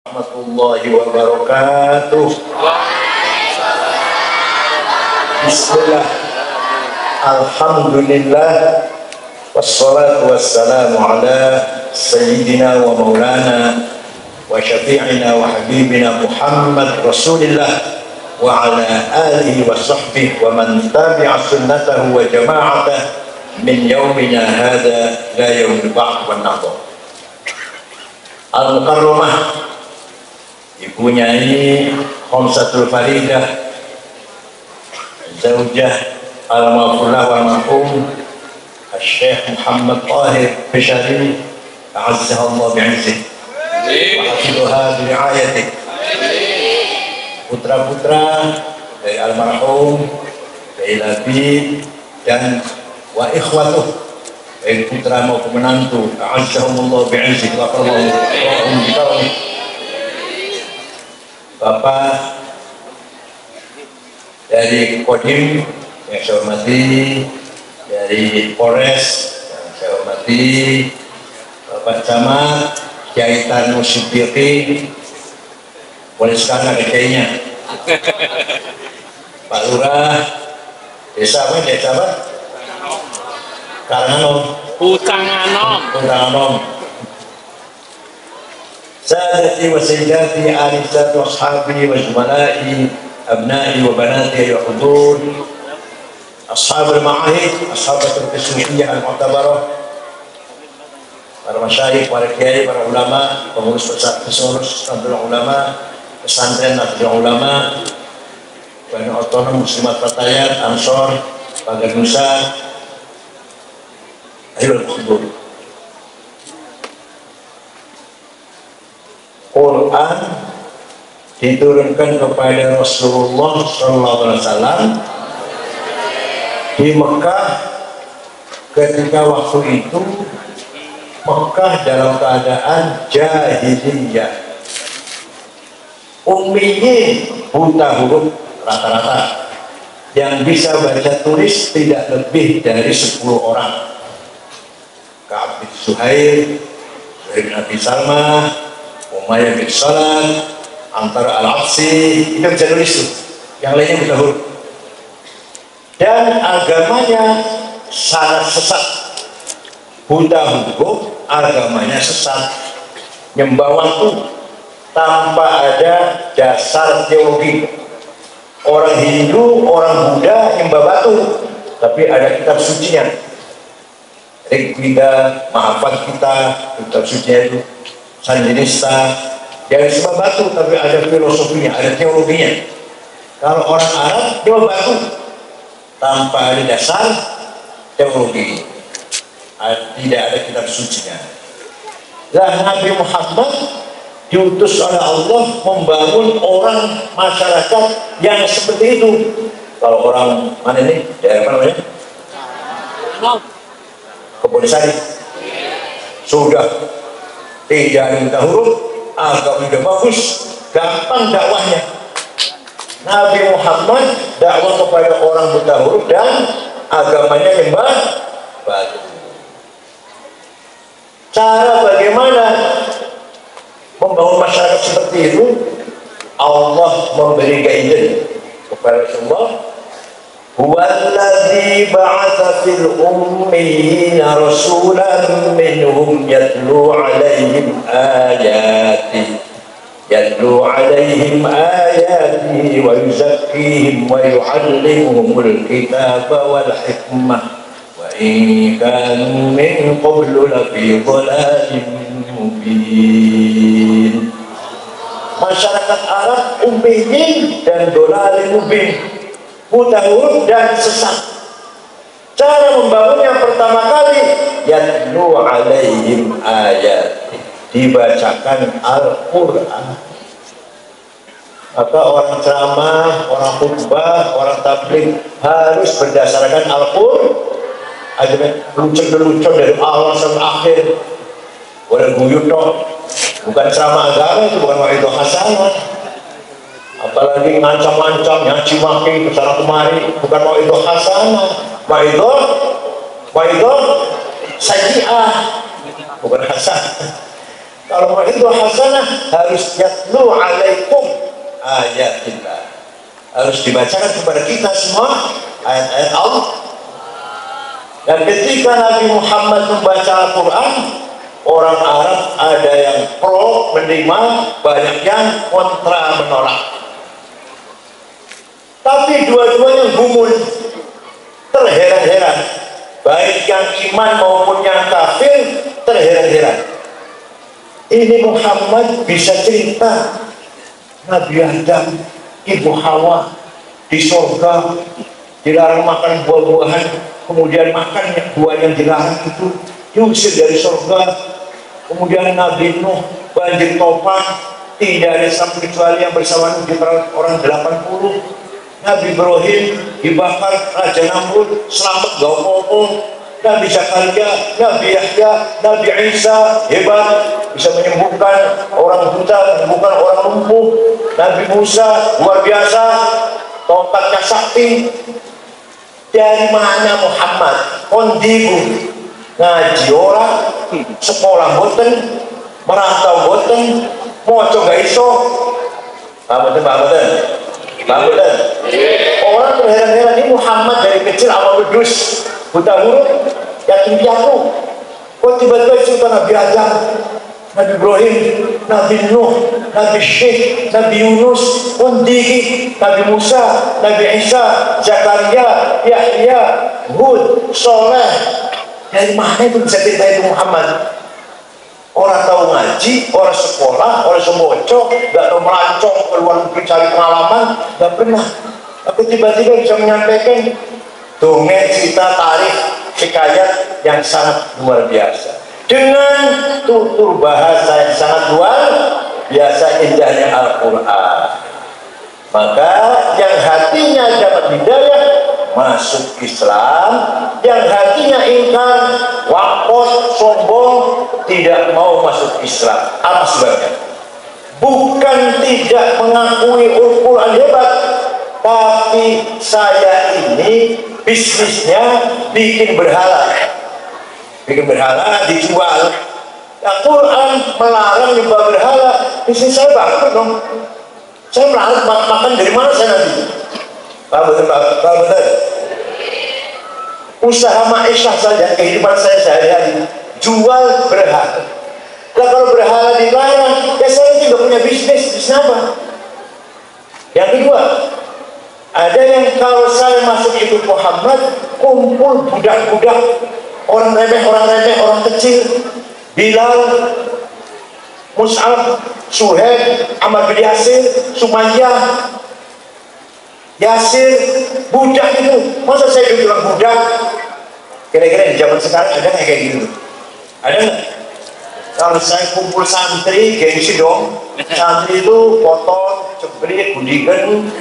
Warahmatullahi wabarakatuh. Bismillah. Alhamdulillah. Wassalatu wassalamu ala sayyidina wa maulana wa syafi'ina wa habibina Muhammad Rasulillah wa ala alihi wa sahbihi wa man tabi'a sunnatahu wa jama'atah min yaumina hadha la yaumil ba'd wan nahdha. Al-Mukarramah ibunya ini Khamsatul Faridah Zaujah Al-Mafullah wal-Mahum Al-Syekh Muhammad Tahir Bishari A'azzahullah bi'izzih wa hafiduha biri'ayatih. Putra-putra dari almarhum dari Labib dan wa ikhwatuh, baik putra maupun menantu, a'azzahumullah bi'izzih wa qarrahum bikarmih. Bapak dari Kodim yang saya hormati, dari Polres yang saya hormati, Bapak Camat Kiai Tanu Siddiqi, boleh sekarang kayaknya, Pak Lurah, desa apa? Desa apa? Karanganom. Putanganom. Sadati wa sayyidati anisat wa ashabi wa jumalai abnai wa banati wa hudur ashab al-ma'ahid ashabatul kesuhiyah al-mu'tabarah, para masyayikh, para kiai, para ulama, pengurus pesantren ulama, pesantren nahdlatul ulama, Badan Otonom Muslimat Fatayat, Ansor, Pagar Nusa, ayo hudur. Quran diturunkan kepada Rasulullah SAW di Mekah. Ketika waktu itu Mekah dalam keadaan jahiliyah, ummiyin, buta huruf rata-rata, yang bisa baca tulis tidak lebih dari 10 orang. Ka'ab bin Zuhair, Zuhair bin Abi Salmah, Umayyah bin Salam, antara Al-Absi, itu bisa nulis tuh, yang lainnya bisa huruf. Dan agamanya sangat sesat, buta huruf, agamanya sesat, nyembah waktu tanpa ada dasar teologi. Orang Hindu, orang Buddha nyembah batu, tapi ada kitab sucinya. Rigveda, Mahafad kita, kitab sucinya itu Sanjinista, yang disebut batu, tapi ada filosofinya, ada teologinya. Kalau orang Arab dia batu tanpa ada dasar teologi, tidak ada kitab sucinya. Lah Nabi Muhammad diutus oleh Allah membangun orang masyarakat yang seperti itu. Kalau orang mana ini, daerah apa namanya? Kebun Sari. Sudah tidak minta huruf, agak udah bagus, gampang dakwahnya. Nabi Muhammad dakwah kepada orang buta huruf dan agamanya nyembah batu. Cara bagaimana membangun masyarakat seperti itu? Allah memberi guidance kepada Rasulullah. Huwallazi ba'atsa fil ummiyina rasulan minhum yatlu 'alaihim ayatihi wa yuzakkihim wa yu'allimuhumul kitaba wal hikmah wa in kanu min qablu lafi dhalalin mubin. Masyarakat Arab ummiyin dan dhalalin mubin, buta huruf dan sesat. Cara membangunnya pertama kali yatlu alaihim ayat, dibacakan Al-Quran. Maka orang ceramah, orang khutbah, orang tabligh harus berdasarkan Al-Quran. Ada lucu-lucu dari awal sampai akhir. Boleh guyut dong, bukan ceramah agama, itu bukan wa'idhah hasanah. Apalagi ngancam-ngancam, nyaci maki kesana kemari, bukan wa'idhah hasanah, wa'idhah sayyi'ah, bukan hasanah. Kalau mau itu hasanah harus yatlu alaikum ayatillah, harus dibacakan kepada kita semua ayat-ayat Allah. Dan ketika Nabi Muhammad membaca Al-Quran, orang Arab ada yang pro menerima, banyak yang kontra menolak. Tapi dua-duanya gumul, terheran-heran, baik yang iman maupun yang kafir terheran-heran. Ini Muhammad bisa cerita Nabi Adam, Ibu Hawa di surga dilarang makan buah-buahan, kemudian makan buah yang dilarang itu, diusir dari surga. Kemudian Nabi Nuh banjir topan, tidak ada sama kecuali yang bersama di orang 80. Nabi Ibrahim dibakar Raja Namrud, selamat gak apa-apa. Nabi Zakaria, Nabi Yahya, Nabi Isa hebat, bisa menyembuhkan orang buta, menyembuhkan orang lumpuh. Nabi Musa luar biasa, tongkatnya sakti. Dari mana Muhammad? Kondibu ngaji orang, sekolah boten, merantau boten, moco gak iso. Pak boten. Orang terheran-heran, ini Muhammad dari kecil awal wedus, buta huruf, yatim piatu. Kok tiba-tiba cerita Nabi Adam, Nabi Ibrahim, Nabi Nuh, Nabi Syekh, Nabi Yunus, Nabi Musa, Nabi Isa, Zakaria, Yahya, Hud, Soleh. Dari mana itu bisa cerita itu Muhammad? Orang tahu ngaji, orang sekolah, orang semboco, gak tahu melancong keluar negeri cari pengalaman, gak pernah. Tapi tiba-tiba bisa menyampaikan dongeng, cerita, tarikh, hikayat yang sangat luar biasa dengan tutur bahasa yang sangat luar biasa indahnya Al-Quran. Maka yang hatinya dapat hidayah masuk Islam, yang hatinya ingkar, wakot, sombong, tidak mau masuk Islam. Apa sebabnya? Bukan tidak mengakui Al-Quran hebat, tapi saya ini bisnisnya bikin berhala, dijual. Al-Quran melarang nyembah berhala, bisnis saya bangkrut dong. Saya melarang makan dari mana saya nanti? Pak betul. Usaha ma'isyah saja, kehidupan saya sehari-hari jual berhala. Nah, kalau berhala dilarang, ya saya juga punya bisnis apa? Yang kedua, ada yang kalau saya masuk ikut Muhammad, kumpul budak-budak, orang remeh, orang kecil, Bilal, Mus'ab, Suhaib, Ammar bin Yasir, Sumayyah, Yasir, budak itu. Masa saya bilang budak? Kira-kira di zaman sekarang ada nggak kayak gitu? Ada nggak? Kalau saya kumpul santri, gengsi dong. Santri itu potong, cebrit, budikan,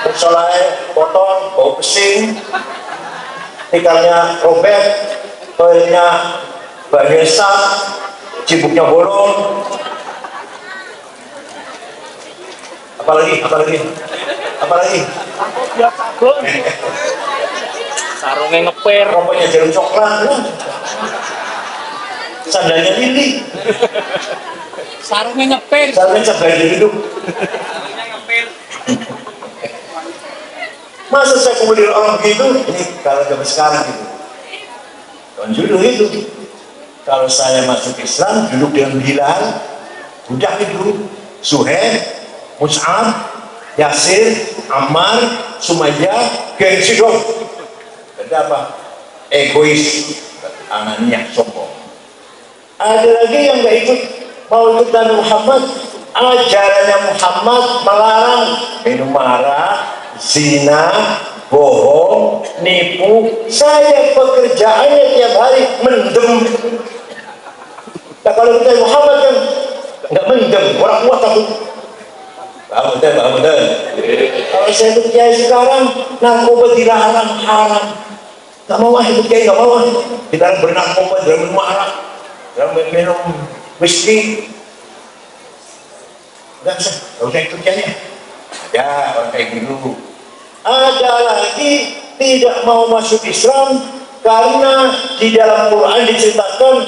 persolai, potong, bau pesing, tikalnya robek, toilnya banyesak, cibuknya bolong. Apalagi sarungnya ngeper, rokoknya jarum coklat, sandalnya lili, sarungnya ngeper, sandalnya hidup. Masa saya kemudian orang begitu? Ini kalau zaman sekarang gitu, tahun dulu itu. Kalau saya masuk Islam, duduk dengan Bilal, budak itu, Suhaib, Mus'ab, Yasir, Ammar, Sumayyah, gengsi dong. Ada apa? Egois, anaknya sombong. Ada lagi yang nggak ikut, mau ikut Nabi Muhammad. Ajarannya Muhammad melarang minum arak, zina, bohong, nipu. Saya pekerjaannya tiap hari mendem. Nah, kalau kita Muhammad kan nggak mendem, orang kuat takut. Paham betul. Kalau saya ikut kiai sekarang, narkoba dilarang, haram. Gak mau ikut kiai, gak mau. Dilarang bernarkoba, dilarang minum arak, dilarang minum whisky. Gak usah ikut kiai. Ya, orang kayak gitu. Ada lagi tidak mau masuk Islam karena di dalam Quran diceritakan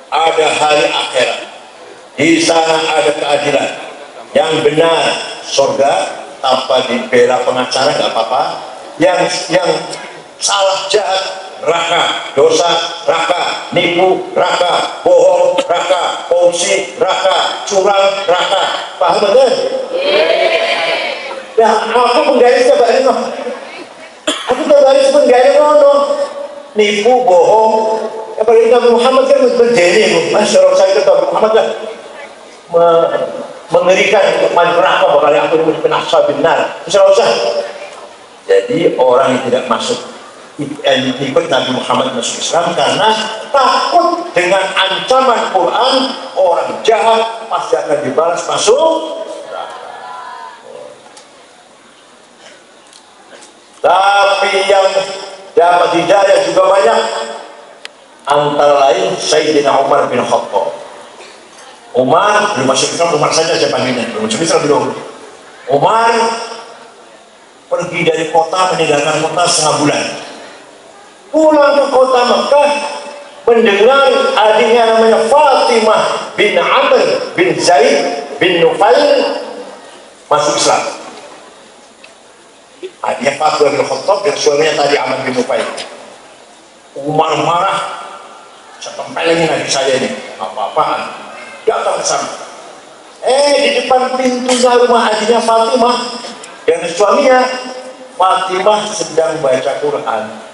ada hari akhirat. Di sana ada keadilan. Yang benar surga, tanpa dibela pengacara nggak apa-apa. Yang salah jahat neraka, dosa neraka, nipu neraka, bohong neraka, korupsi neraka, curang neraka. Paham betul? Nah, aku penggarisnya Pak Rino. Aku penggaris nipu, bohong. Apalagi Nabi Muhammad kan berjeli, masyarakat saya itu Nabi Muhammad kan mengerikan untuk masuk neraka, bakal aku penasa benar. Usah. Jadi orang yang tidak masuk ikut Nabi Muhammad masuk Islam karena takut dengan ancaman Quran, orang jahat pasti akan dibalas masuk. Tapi yang dapat hidayah juga banyak, antara lain Sayyidina Umar bin Khattab. Umar belum masuk Islam, Umar saja saya panggilnya, belum masuk Islam belum. Umar pergi dari kota, meninggalkan kota setengah bulan. Pulang ke kota Mekah, mendengar adiknya namanya Fatimah bin Amr bin Zaid bin Nufail masuk Islam. Adiknya Fatimah bin Khattab dan suaminya tadi Amr bin Nufail. Umar marah, saya tempelin adik saya ini, apa-apaan. Datang ke sana. Di depan pintunya rumah adiknya Fatimah dan suaminya, Fatimah sedang baca Quran.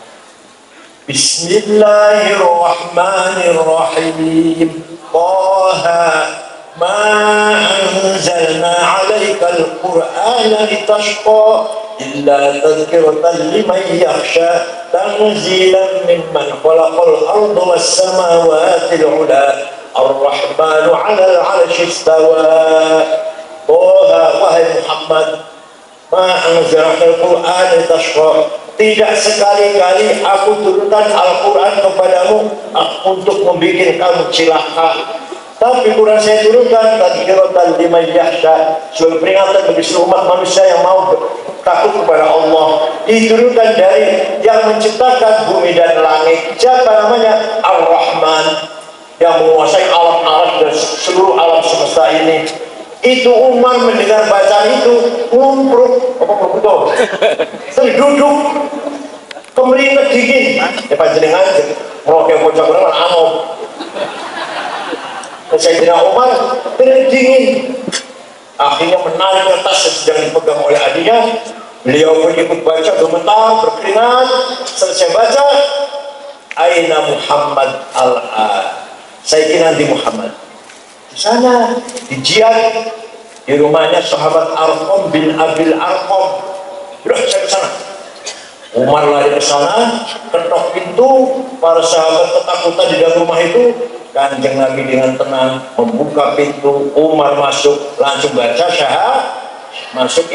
Bismillahirrahmanirrahim. Taha ma anzalna 'alaikal Qur'ana litashqa illa tadhkiratan liman yakhsha tanzilan mimman khalaqal arda was samawati al-'ula ar-rahmanu 'alal 'arsy istawa. Taha, wahai Muhammad, ma anzalna al-Qur'ana litashqa, tidak sekali-kali aku turunkan Al-Quran kepadamu untuk membuat kamu cilaka. Tapi Quran saya turunkan tadhkiratan liman yakhsha, sebagai peringatan bagi seluruh umat manusia yang mau takut kepada Allah. Diturunkan dari yang menciptakan bumi dan langit. Siapa namanya? Ar-Rahman, yang menguasai alam aras dan seluruh alam semesta ini. Itu Umar mendengar bacaan itu ngumpruk, duduk, kemeringat dingin. Panjenengan merokok bocah Quran anom. Sayyidina Umar keringat dingin. Akhirnya menarik kertas yang sedang dipegang oleh adiknya. Beliau pun ikut baca, gemetar, berkeringat. Selesai baca, Aina Muhammad al-an. Saya kira nanti Muhammad di sana, di jihad, di rumahnya sahabat Arqam bin Abil Arqam. Udah, saya ke sana. Umar lari ke sana, ketok pintu, para sahabat ketakutan di dalam rumah itu. Kanjeng Nabi dengan tenang membuka pintu, Umar masuk, langsung baca syahadat, masuk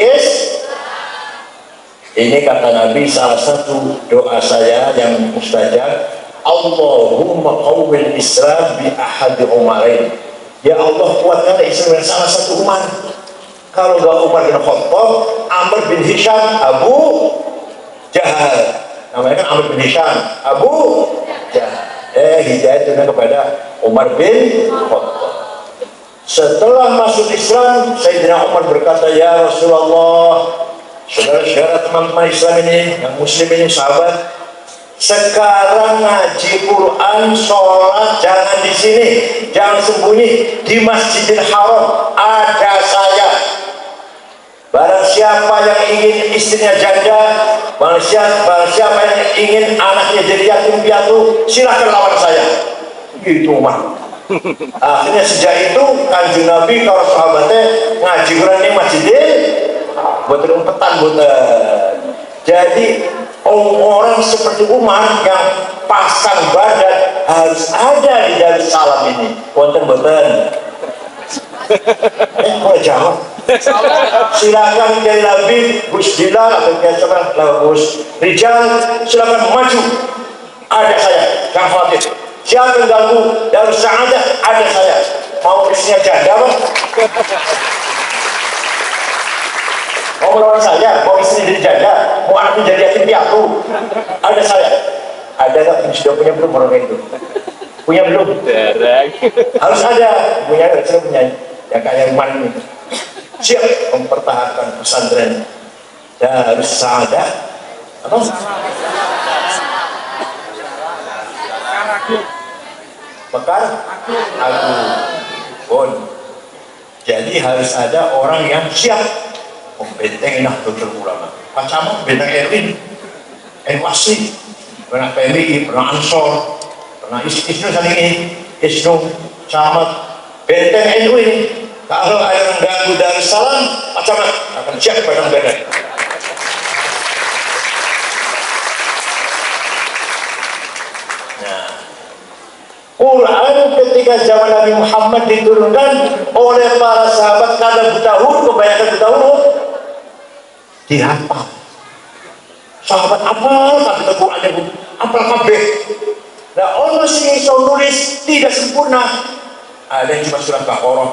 Ini kata Nabi, salah satu doa saya yang mustajab, Allahumma qawwil Islam bi ahadi Umarin. Ya Allah, kuatkan Islam dengan salah satu Umar. Kalau gak Umar bin Khattab, Amr bin Hisham, Abu Jahal. Namanya kan Amr bin Hisham, Abu Jahal. Hidayah itu kepada Umar bin Khattab. Setelah masuk Islam, Sayyidina Umar berkata, ya Rasulullah, saudara-saudara teman-teman Islam ini, yang muslim ini, sahabat, sekarang ngaji Quran, sholat jangan di sini, jangan sembunyi di Masjidil Haram. Ada saya. Barang siapa yang ingin istrinya janda, barang siapa yang ingin anaknya jadi yatim piatu, silakan lawan saya. Gitu Umar. Akhirnya sejak itu Kanjeng Nabi kalau sahabatnya ngaji Quran di Masjidil buat umpetan Jadi orang seperti Umar yang pasang badan harus ada di Darussalam ini. Boten. Boleh jawab. Silakan Kiai Labib, Gus Dilal atau Kiai Gus Rijal, silakan maju. Ada saya, jangan khawatir. Siapa yang ganggu Darussalam ada saya. Mau istrinya janda, Bang? Mau melawan saya, mau istri jadi janda, mau anaknya jadi yatim piatu, ada saya. Ada nggak sudah punya belum orang itu? Punya belum? Jarang. Harus ada. Punya, saya punya. Yang kayak Iman ini. Siap mempertahankan pesantren. Ya harus ada. Apa? Mekar? Aku. Bon. Jadi harus ada orang yang siap membentengi Nahdlatul Ulama. Pak Camat benteng Erwin, NWASI, pernah PMI, pernah Ansor, pernah Isnu saat ini, Isnu, Camat, benteng NU ini. Kalau ada yang ganggu Darussalam, Pak Camat akan siap badang-badang. Quran ketika zaman Nabi Muhammad diturunkan oleh para sahabat karena buta huruf, kebanyakan buta huruf dihafal. Sahabat apal tapi Quran yang apal kabeh. Nah, orang sing iso nulis tidak sempurna. Ada yang cuma surat Baqarah,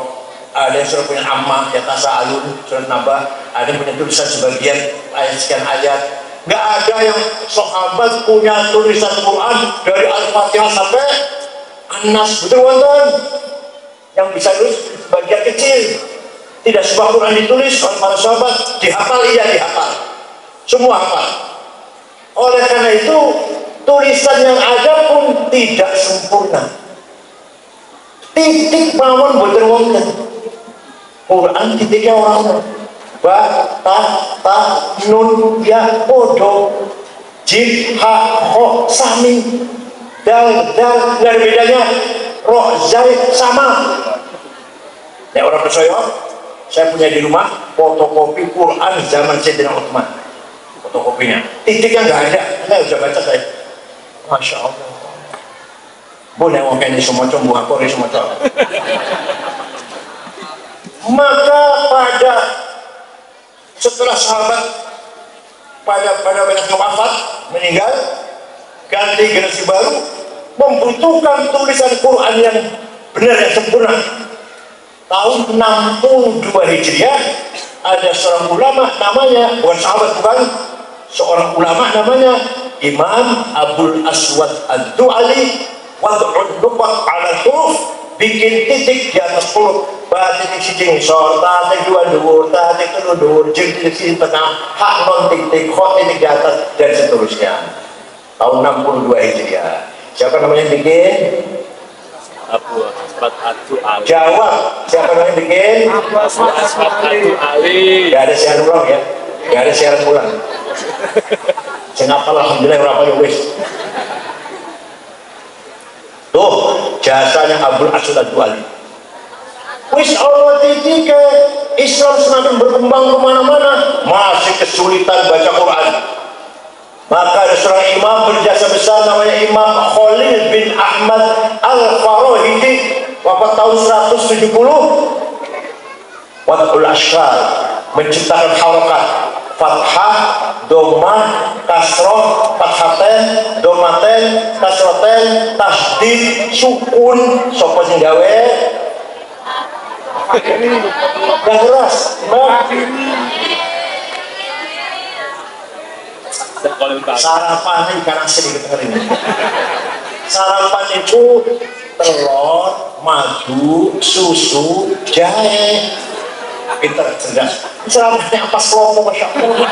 ada yang surat punya Amma, ya Tasa'alun, surat Naba, ada yang punya tulisan sebagian ayat sekian ayat. Nggak ada yang sahabat punya tulisan Quran dari Al-Fatihah sampai Anas, betul wonten yang bisa tulis bagian kecil. Tidak semua Quran ditulis oleh para sahabat dihafal, iya dihafal, semua hafal. Oleh karena itu tulisan yang ada pun tidak sempurna. Titik mawon boten wonten. Quran titiknya orang ba ta nun ya podo jim ha ho sami dal nggak ada bedanya, roh zai sama. Ya orang percaya, saya punya di rumah fotokopi Quran zaman Sayyidina Utsman, fotokopinya titiknya nggak ada, saya sudah baca saya, masya Allah. Boleh mau kayak ini semua coba aku ini semua coba. Maka pada setelah sahabat pada banyak wafat meninggal, ganti generasi baru membutuhkan tulisan Quran yang benar dan sempurna. Tahun 62 Hijriah ada seorang ulama namanya, bukan sahabat bukan, seorang ulama namanya Imam Abul Aswad Ad-Du'ali, wad'ud nuqat 'ala huruf, bikin titik di atas huruf, titik siji ngisor, titik dua dhuwur, titik telu dhuwur, jeung titik siji tengah, hak non titik, kho titik di atas dan seterusnya. Tahun 62 Hijriah. Siapa namanya bikin? Abu Aswad Ad-Du'ali. Jawab. Siapa namanya bikin? Abu Aswad Ad-Du'ali. Gak ada siaran ulang ya? Gak ada siaran ulang. Saya ngapal alhamdulillah berapa ya wis. Tuh jasanya Abul Aswad Ad-Du'ali. Wis Allah titik Islam semakin berkembang kemana-mana, masih kesulitan baca Quran. Maka ada seorang imam berjasa besar namanya Imam Khalil bin Ahmad Al-Farahidi, wafat tahun 170. Wad'ul Ashkar, menciptakan harokat fathah, domah, kasroh, fathaten, domaten, kasroten, tasdid, sukun, sopo sing gawe gak keras, sarapan ikan asin gitu hari ini. Sarapan itu telur, madu, susu, jahe. Pinter, cerdas. Sarapannya apa kelompok, masya Allah.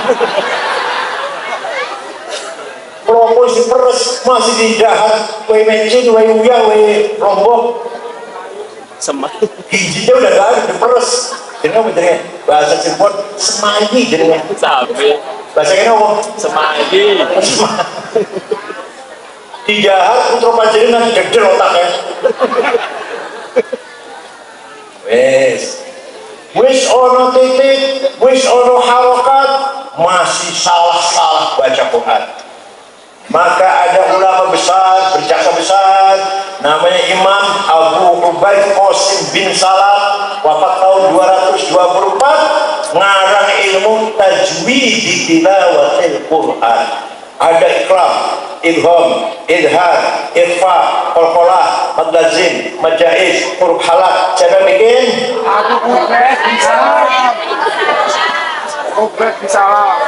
Kelompok isi peres, masih dijahat, kue mencin, kue uya, kue lombok. Semak. Hijinya udah gak ada, diperes. Jadi apa jadinya? Bahasa Cirebon, semayi jadinya. Sampai. Bahasa kena apa? Semagi. Dijahat putra panjenengan gede otaknya. Wis ono titik, wis ono harokat, masih salah-salah baca Quran. Maka ada ulama besar, berjasa besar, namanya Imam Abu Ubaid Qasim bin Salam, wafat tahun 224, ngarang ilmu tajwid tilawatil Quran. Ada ikram, idgham, idhar, ikhfa, qalqalah, mad lazim, mad jaiz, huruf halak. Siapa yang bikin? Aku Ubaid bin Salam. Ubaid bin Salam.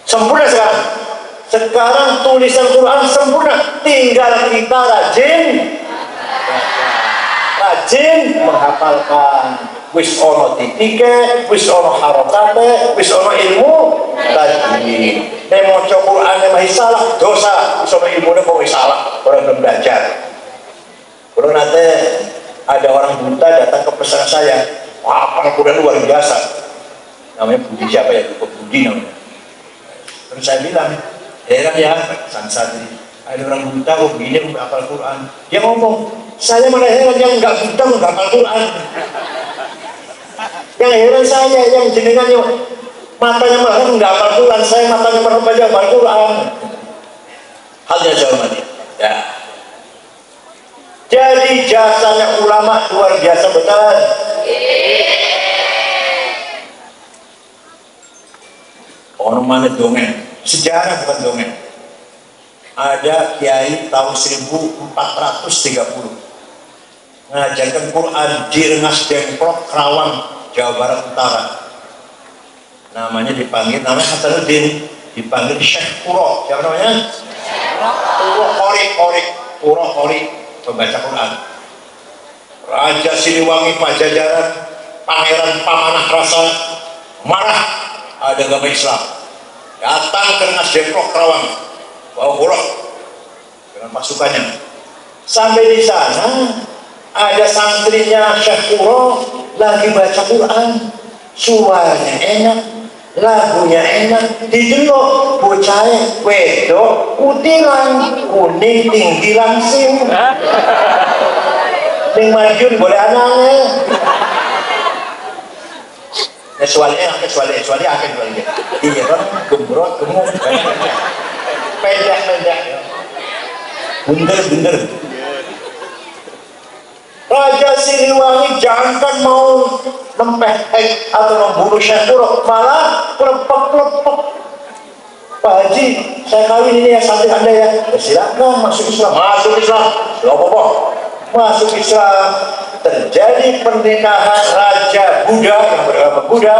Sempurna sekarang. Sekarang tulisan Quran sempurna, tinggal kita rajin menghafalkan. Wis ono titike, wis ono harokate, wis ono ilmu tadi. Nek maca Quran mah salah, dosa. Wis ono ilmune kok wis salah, orang belum belajar. Kalau nanti ada orang buta datang ke pesantren saya, wah Quran luar biasa. Namanya Budi siapa ya? Budi namanya. Terus saya bilang, heran ya, santri. Ada orang buta kok begini menghafal Quran. Dia ngomong, saya malah heran yang nggak buta menghafal Quran. Yang heran saya yang jenengan yang matanya merem nggak hafal Quran, saya matanya merem aja hafal Quran. Halnya saya hormati. Ya. Jadi jasanya ulama luar biasa betul. Orang mana dongeng? Sejarah bukan dongeng. Ada kiai tahun 1430 mengajarkan Quran di Rengas Dengklok, Kerawang, Jawa Barat Utara. Namanya Hasanuddin, dipanggil Syekh Kuro. Siapa namanya? Kuro Kori, pembaca Quran. Raja Siliwangi Pajajaran, Pangeran Pamanah Rasa marah ada agama Islam. Datang ke Rengas Dengklok, Kerawang, bawa golok dengan pasukannya. Sampai di sana ada santrinya Syekh Kuro lagi baca Quran, suaranya enak, lagunya enak, didelok bocah wedok putilan kuning tinggi langsing ning Madiun boleh anaknya soalnya akan iya kan gembrot gemuk pendek bunder Raja Siliwangi jangan mau nempeh atau membunuh Syekh Kuro, malah lepek. Pak Haji, saya kawin ini ya santri Anda ya. Silakan masuk Islam. Gak apa-apa. Masuk Islam. Terjadi pernikahan Raja Buddha yang beragama Buddha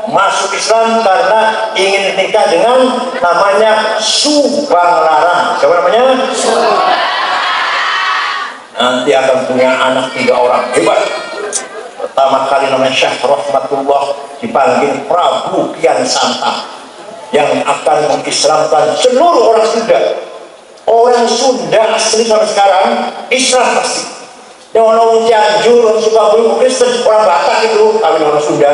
masuk Islam karena ingin nikah dengan namanya Subang Larang. Siapa namanya? Nanti akan punya anak 3 orang hebat. Pertama kali namanya Syekh Rahmatullah, dipanggil Prabu Kian Santang, yang akan mengislamkan seluruh orang Sunda. Orang Sunda asli sampai sekarang Islam pasti. Yang orang Cianjur, orang Sukabumi, orang Kristen, orang Batak itu kami orang Sunda.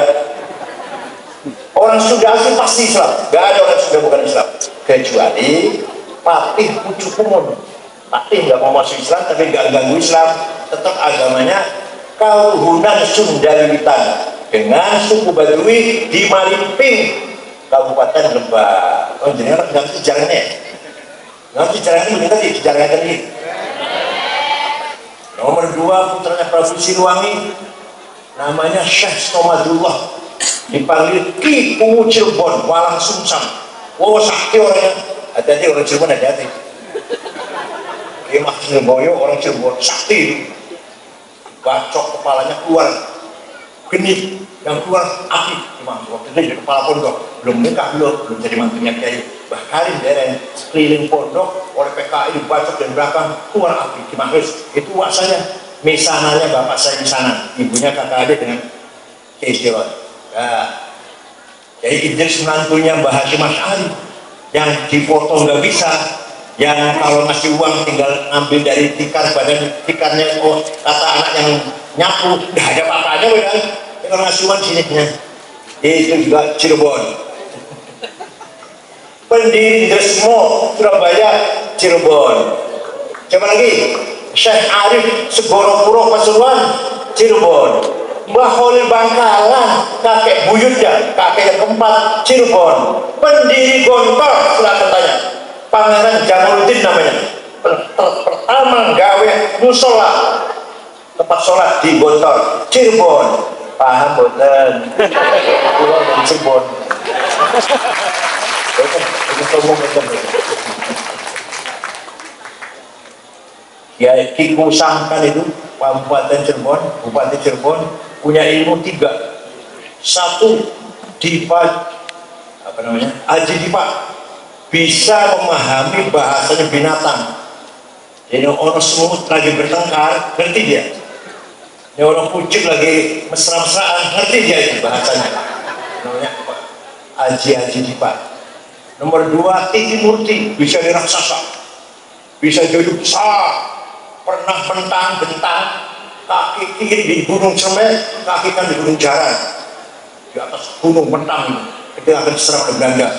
Orang Sunda asli pasti Islam. Gak ada orang Sunda bukan Islam. Kecuali Patih Pucukumun. Patih nggak mau masuk Islam tapi nggak ganggu Islam, tetap agamanya Kauhunan Sundawiwitan dengan suku Badui di Malimping, Kabupaten Lebak. Oh jadi nggak sejarahnya, nggak sejarahnya begini tadi sejarahnya tadi. Nomor 2 putranya Prabu Siliwangi, namanya Syekh Stomadullah, dipanggil Ki Kungu Cirebon, Walang Sumsang. Wow sakti orangnya, hati-hati orang Cirebon, hati-hati. Kemah Surabaya orang Cirebon sakti, bacok kepalanya keluar geni, yang keluar api. Waktu itu jadi kepala pondok, belum nikah belum jadi mantunya Kiai Bahkarin daerah keliling pondok oleh PKI dibacok dan belakang keluar api. Kimakus itu wak saya, misananya bapak saya di sana, ibunya kakak adik dengan Kiai Sirot. Nah, jadi Idris menantunya Mbah Hashim Asy'ari yang dipoto nggak bisa, yang kalau ngasih uang tinggal ambil dari tikar badan tikarnya. Oh kata anak yang nyapu udah ada apa-apanya kan, kalau ngasih uang sininya. Itu juga Cirebon. Pendiri Dresmo Surabaya Cirebon. Coba lagi Syekh Arif Segorokuro Pasuruan Cirebon. Mbah Khalil Bangkalan kakek buyutnya, kakek yang keempat Cirebon. Pendiri Gontor silahkan tanya, Pangeran Jamaluddin namanya. Pertama gawe musola, tempat sholat di Gontor Cirebon. Paham boten? Keluar dari Cirebon. Ya Kiku Sangkan itu Kabupaten Cirebon, Bupati Cirebon punya ilmu 3. 1 Dipa apa namanya? Haji Dipa bisa memahami bahasanya binatang. Jadi orang semut lagi bertengkar, ngerti dia. Ini orang kucing lagi mesra-mesraan, ngerti dia itu bahasanya. Namanya Aji Dipa. Nomor 2, Titi Murti, bisa diraksasa, bisa jadi besar, pernah bentang, kaki kiri di Gunung Semeru, kaki kan di Gunung Jaran, di atas gunung bentang, itu akan diserang oleh Belanda.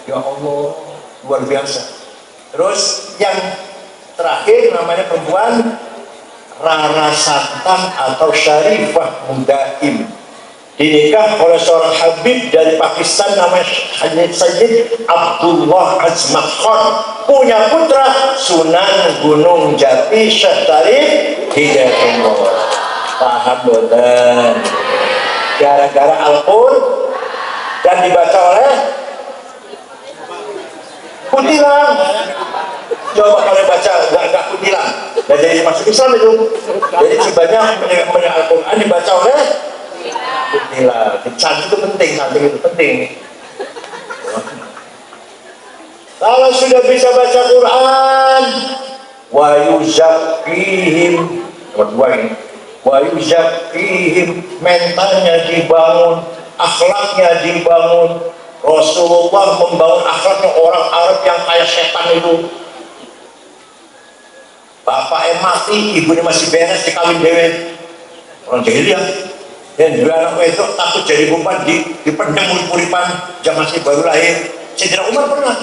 Ya Allah, luar biasa. Terus yang terakhir namanya perempuan Rara Santan atau Syarifah Mudaim, dinikah oleh seorang Habib dari Pakistan namanya Sayyid Abdullah Azmat Khan, punya putra Sunan Gunung Jati Syekh Tarif Hidayatullah. Paham boten? Gara-gara Al-Qur'an dan dibaca oleh Kutilang. Coba kalau baca enggak Kutilang, dan jadi masuk Islam itu. Jadi sebanyak Al-Qur'an dibaca oleh Kutilang. Cantik itu penting, cantik itu penting. Kalau sudah bisa baca Quran, wa yuzakkihim, nomor 2 ini, wa yuzakkihim, mentalnya dibangun, akhlaknya dibangun. Rasulullah membangun akhlaknya orang Arab yang kayak setan itu. Bapaknya mati, ibunya masih beres, dikawin dewe. Orang jahiliyah. Dan dua anak itu takut jadi umpan, dipendam urip-uripan jam masih baru lahir. Sayyidina Umar pernah.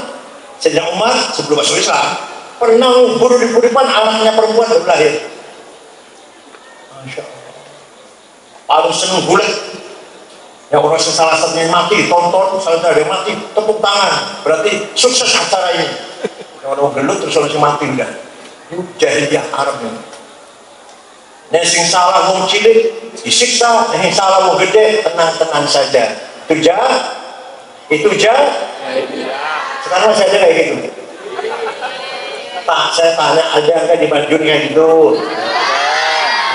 Sayyidina Umar sebelum masuk Islam pernah ngubur urip-uripan anaknya perempuan baru lahir. Masya Allah. Paling seneng bulat. Yang orang salah satunya mati, tonton, salah satu ada yang mati, tepuk tangan, berarti sukses acara ini. Yang orang gelut terus orang mati udah. Itu jahiliyah Arab ini. Nah, sing salah mau cilik disiksa, yang salah mau gede tenang-tenang saja. Itu sekarang saya kayak gitu. Pak, saya tanya ada nggak di Bandung kayak gitu?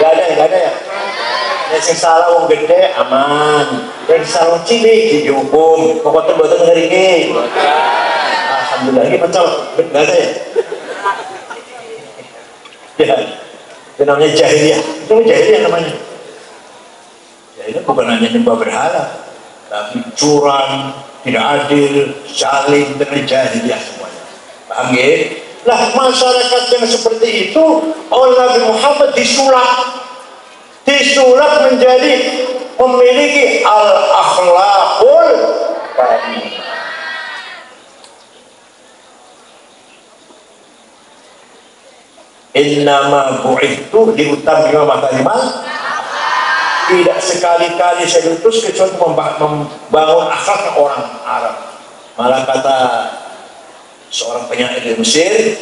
Gak ada ya. Yang salah wong gede aman, yang salah cilik dihukum. Pokoknya buatan ngeri. Alhamdulillah ini pecel, nggak ada ya. Ya, itu namanya jahiliyah. Itu jahiliyah namanya. Jahiliyah bukan hanya nyembah berhala, tapi curang, tidak adil, zalim, dengan jahiliyah semuanya. Paham ya? Lah masyarakat yang seperti itu oleh Nabi Muhammad disulap menjadi memiliki al-akhlaqul karimah. Innama bu'ithtu diutamina makarimal. Tidak sekali-kali saya diutus kecuali membangun akhlak orang Arab. Malah kata seorang penyair di Mesir,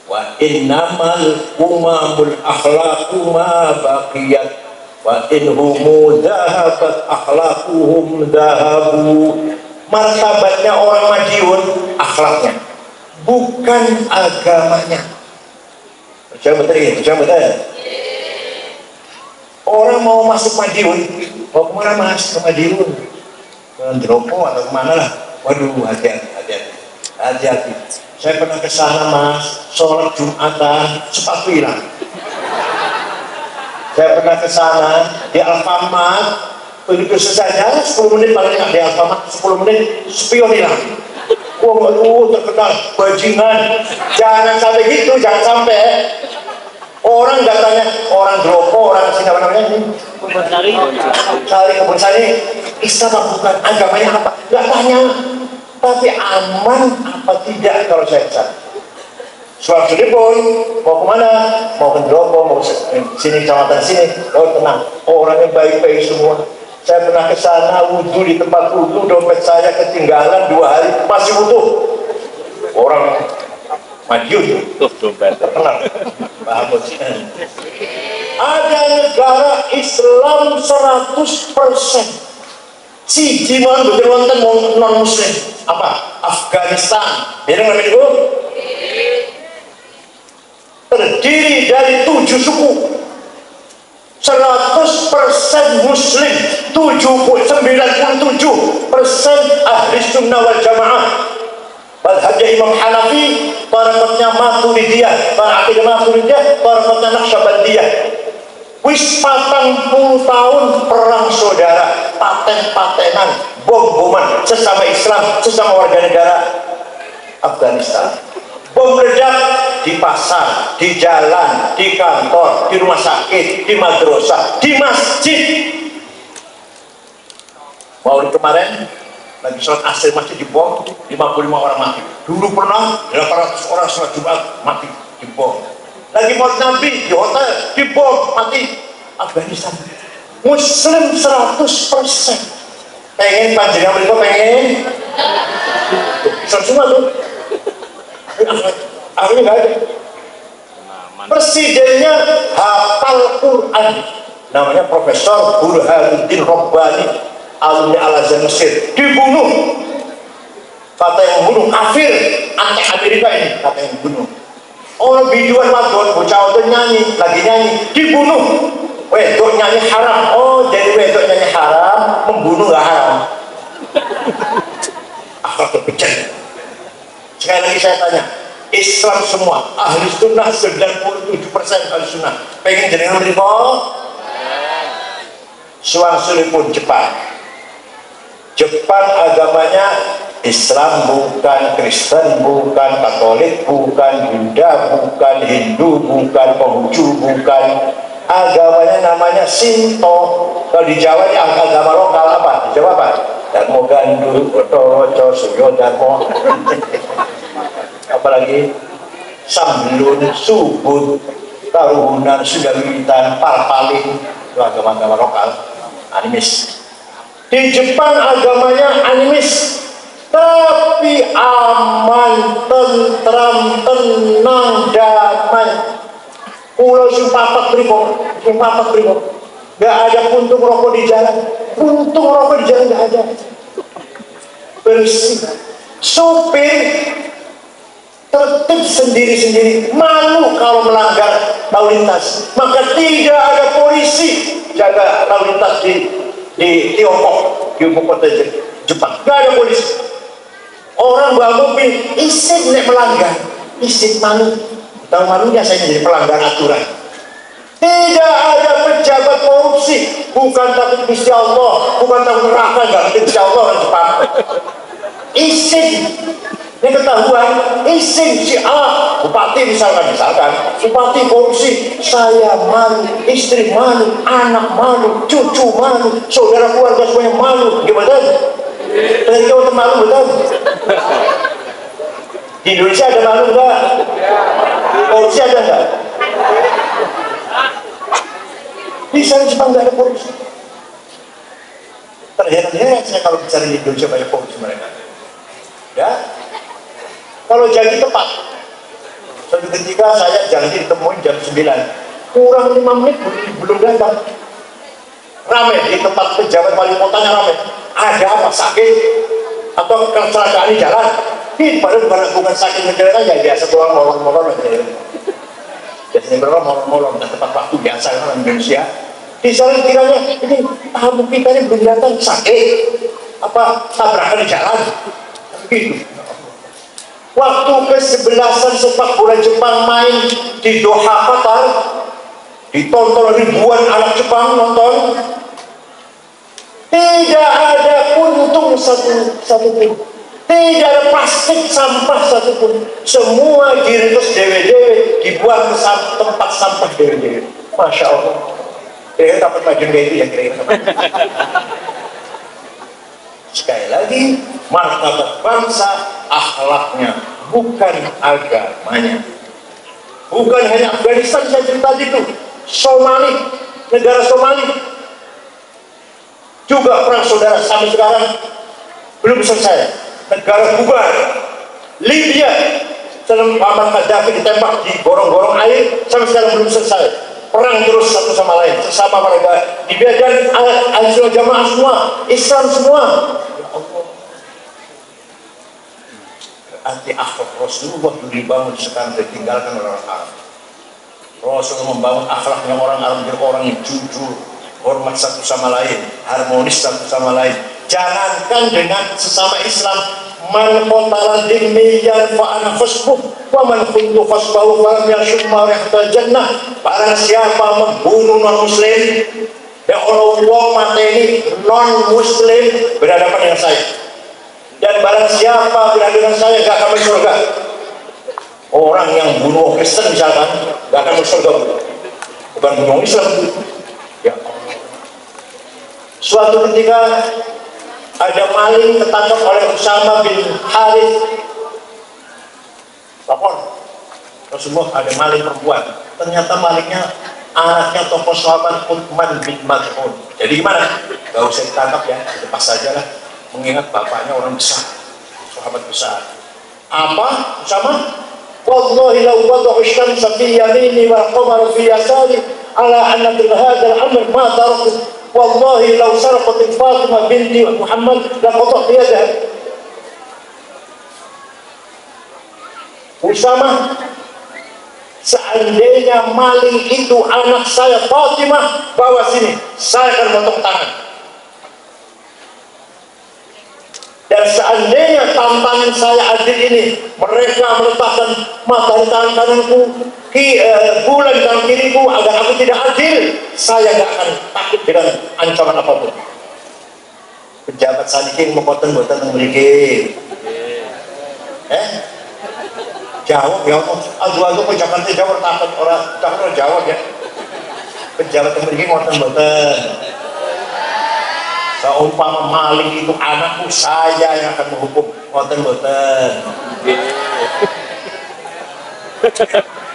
wa innamal umamul akhlaqu ma baqiyat wa inhumu dhahabat akhlaquhum dhahabu. Martabatnya orang Madiun akhlaknya, bukan agamanya. Percaya betul. Orang mau masuk Madiun, mau kemana mas? Ke Madiun, ke Dropo atau kemana lah? Waduh, hati-hati. Saya pernah ke sana mas, sholat Jumatan, sepatu hilang. Saya pernah ke sana di Alfamart, begitu selesai 10 menit paling nggak di Alfamart, 10 menit spion hilang. Waduh, terkenal bajingan. Jangan sampai gitu, jangan sampai. Orang nggak tanya, orang Dropo, orang sini apa namanya ini? Kebun Sari, Islam apa bukan? Agamanya apa? Nggak tanya. Tapi aman apa tidak kalau saya kesana? Soal telepon, mau kemana? Mau ke Dropo, mau sini, kecamatan sini. Oh tenang, orangnya baik-baik semua. Saya pernah ke sana, wudhu di tempat wudhu, dompet saya ketinggalan 2 hari, masih utuh. Orang Madiun dompet terkenal. Ada negara Islam 100%. Si Jiman betul wonten non Muslim. Apa? Afghanistan. Ini namanya itu terdiri dari 7 suku. 100% Muslim, 97% ahli sunnah wal jamaah. Madhabnya Imam Hanafi, tarekatnya Maturidiyah, akidah Maturidiyah, tarekatnya Naqsyabandiyah. Wis 40 tahun perang saudara, paten-patenan, bom-boman sesama Islam, sesama warga negara Afghanistan. Bom meledak di pasar, di jalan, di kantor, di rumah sakit, di madrasah, di masjid. Maulid kemarin lagi sholat asar masjid dibom, 55 orang mati. Dulu pernah 800 orang sholat Jumat mati dibom. Lagi Maulid Nabi di hotel dibom mati. Afghanistan Muslim 100%. Pengen panjenengan mereka pengen Islam semua tuh. Akhirnya nggak ada. Presidennya hafal Quran, namanya Profesor Burhanuddin Rabbani, alumni Al-Azhar Mesir, dibunuh. Kata yang bunuh kafir, anti Amerika ini, kata yang bunuh. Orang biduan wadon, bocah wadon nyanyi, lagi nyanyi, dibunuh. Wedok nyanyi haram. Oh, jadi wedok nyanyi haram, membunuh nggak haram. Akhlak terpecah. Sekali lagi saya tanya, Islam semua, ahli sunnah 97% ahli sunnah, pengen jenengan menerima? Suang-sulipun Jepang. Jepang agamanya Islam, bukan Kristen, bukan Katolik, bukan Buddha, bukan Hindu, bukan Konghucu, bukan. Agamanya namanya Shinto. Kalau di Jawa ini agama lokal apa? Di Jawa apa? Darmo Gandu, Otoco, Suryo Darmo. Apalagi Samblun, Subud, Taruhunan, Sudawiwitan, Parpaling. Itu agama-agama lokal, animis. Di Jepang agamanya animis, tapi aman, tentram, tenang, damai. Pulau Sumpapat Primo, nggak ada puntung rokok di jalan, nggak ada, bersih. Sopir tertib sendiri-sendiri, malu kalau melanggar lalu lintas, maka tidak ada polisi jaga lalu lintas di Tiongkok, di ibu kota Jepang, nggak ada polisi. Orang bawa mobil, isin nek melanggar, isin malu. Tahu malunya saya jadi pelanggar aturan. Tidak ada pejabat korupsi, bukan takut Gusti Allah, bukan takut neraka, nggak Gusti Allah orang Jepang. Izin, ini ketahuan, izin si A, bupati misalkan, bupati korupsi, saya malu, istri malu, anak malu, cucu malu, saudara keluarga semuanya malu, gimana? Dari kau malu betul? Di Indonesia ada malu enggak? Korupsi ada enggak? Di sana Jepang enggak ada korupsi. Terheran-heran saya kalau bicara di Indonesia banyak korupsi mereka. Ya? Kalau janji tepat. Suatu ketika saya janji ditemuin jam 9. Kurang 5 menit belum datang. Ramai di tempat pejabat wali kotanya ramai. Ada apa, sakit? Atau kecelakaan di jalan? Padahal bukan sakit menjalan aja, biasa pulang molor-molor aja. Biasanya berapa molor-molor, dan tepat waktu biasa orang Indonesia. Di sana kiranya, ini tamu kita ini belum datang, sakit, apa tabrakan di jalan, begitu. Waktu ke-11 sepak bola Jepang main di Doha, Qatar, ditonton ribuan anak Jepang nonton, tidak ada puntung satu pun. Tidak ada plastik sampah satupun. Semua diringkus dewe-dewe, dibuang ke tempat sampah dewe-dewe. Masya Allah. Kira-kira dapat maju itu ya kira-kira. Sekali lagi, martabat bangsa, akhlaknya, bukan agamanya. Bukan hanya Afghanistan saya cerita itu, Somali, negara Somali juga perang saudara sampai sekarang belum selesai. Negara bubar, Libya, dalam Muammar Gaddafi ditembak di gorong-gorong air sampai sekarang belum selesai. Perang terus satu sama lain, sesama mereka. Libya dan Al-Sunnah Jamaah semua, Islam semua. Ya Allah. Anti akhlak Rasulullah dibangun sekarang ditinggalkan oleh orang Arab. Rasulullah membangun akhlaknya orang Arab menjadi orang yang jujur, hormat satu sama lain, harmonis satu sama lain. Jangankan dengan sesama Islam, man qatala dhimmiyan fa ana fasbuh wa man kuntu fasbahu fa lam yashumma rihtal jannah. Barang siapa membunuh non muslim, ya Allah wong mateni non muslim berhadapan dengan saya, dan barang siapa berhadapan dengan saya gak akan masuk surga. Orang yang bunuh Kristen misalkan gak akan masuk surga, bukan bunuh Islam. Ya, suatu ketika ada maling ketangkap oleh Usama bin Harith. Lapor Rasulullah, ada maling perempuan. Ternyata malingnya anaknya tokoh sahabat Uthman bin Maz'un. Jadi gimana? Gak usah ditangkap ya, lepas saja lah. Mengingat bapaknya orang besar, sahabat besar. Apa? Usama? Wallahi law wada'u syamsa fi yamini wal qamara fi yasari ala anna hadzal amr ma taraktu. Wallahi law sarqat Fatimah binti Muhammad laqata'tu yadaha. Usama, seandainya maling itu anak saya Fatimah, bawa sini, saya akan potong tangan. Dan seandainya tantangan saya adil ini, mereka meletakkan matahari tangan kananku, bulan di tangan kiriku, agar aku tidak adil, saya tidak akan takut dengan ancaman apapun. Pejabat sadikin mengkoten-koten memiliki. Jawab ya Allah, aduh pejabat jawab takut orang takut jawab ya. Pejabat memiliki ngoten-ngoten. Seumpama maling itu anakku, saya yang akan menghukum. Ngoten-ngoten.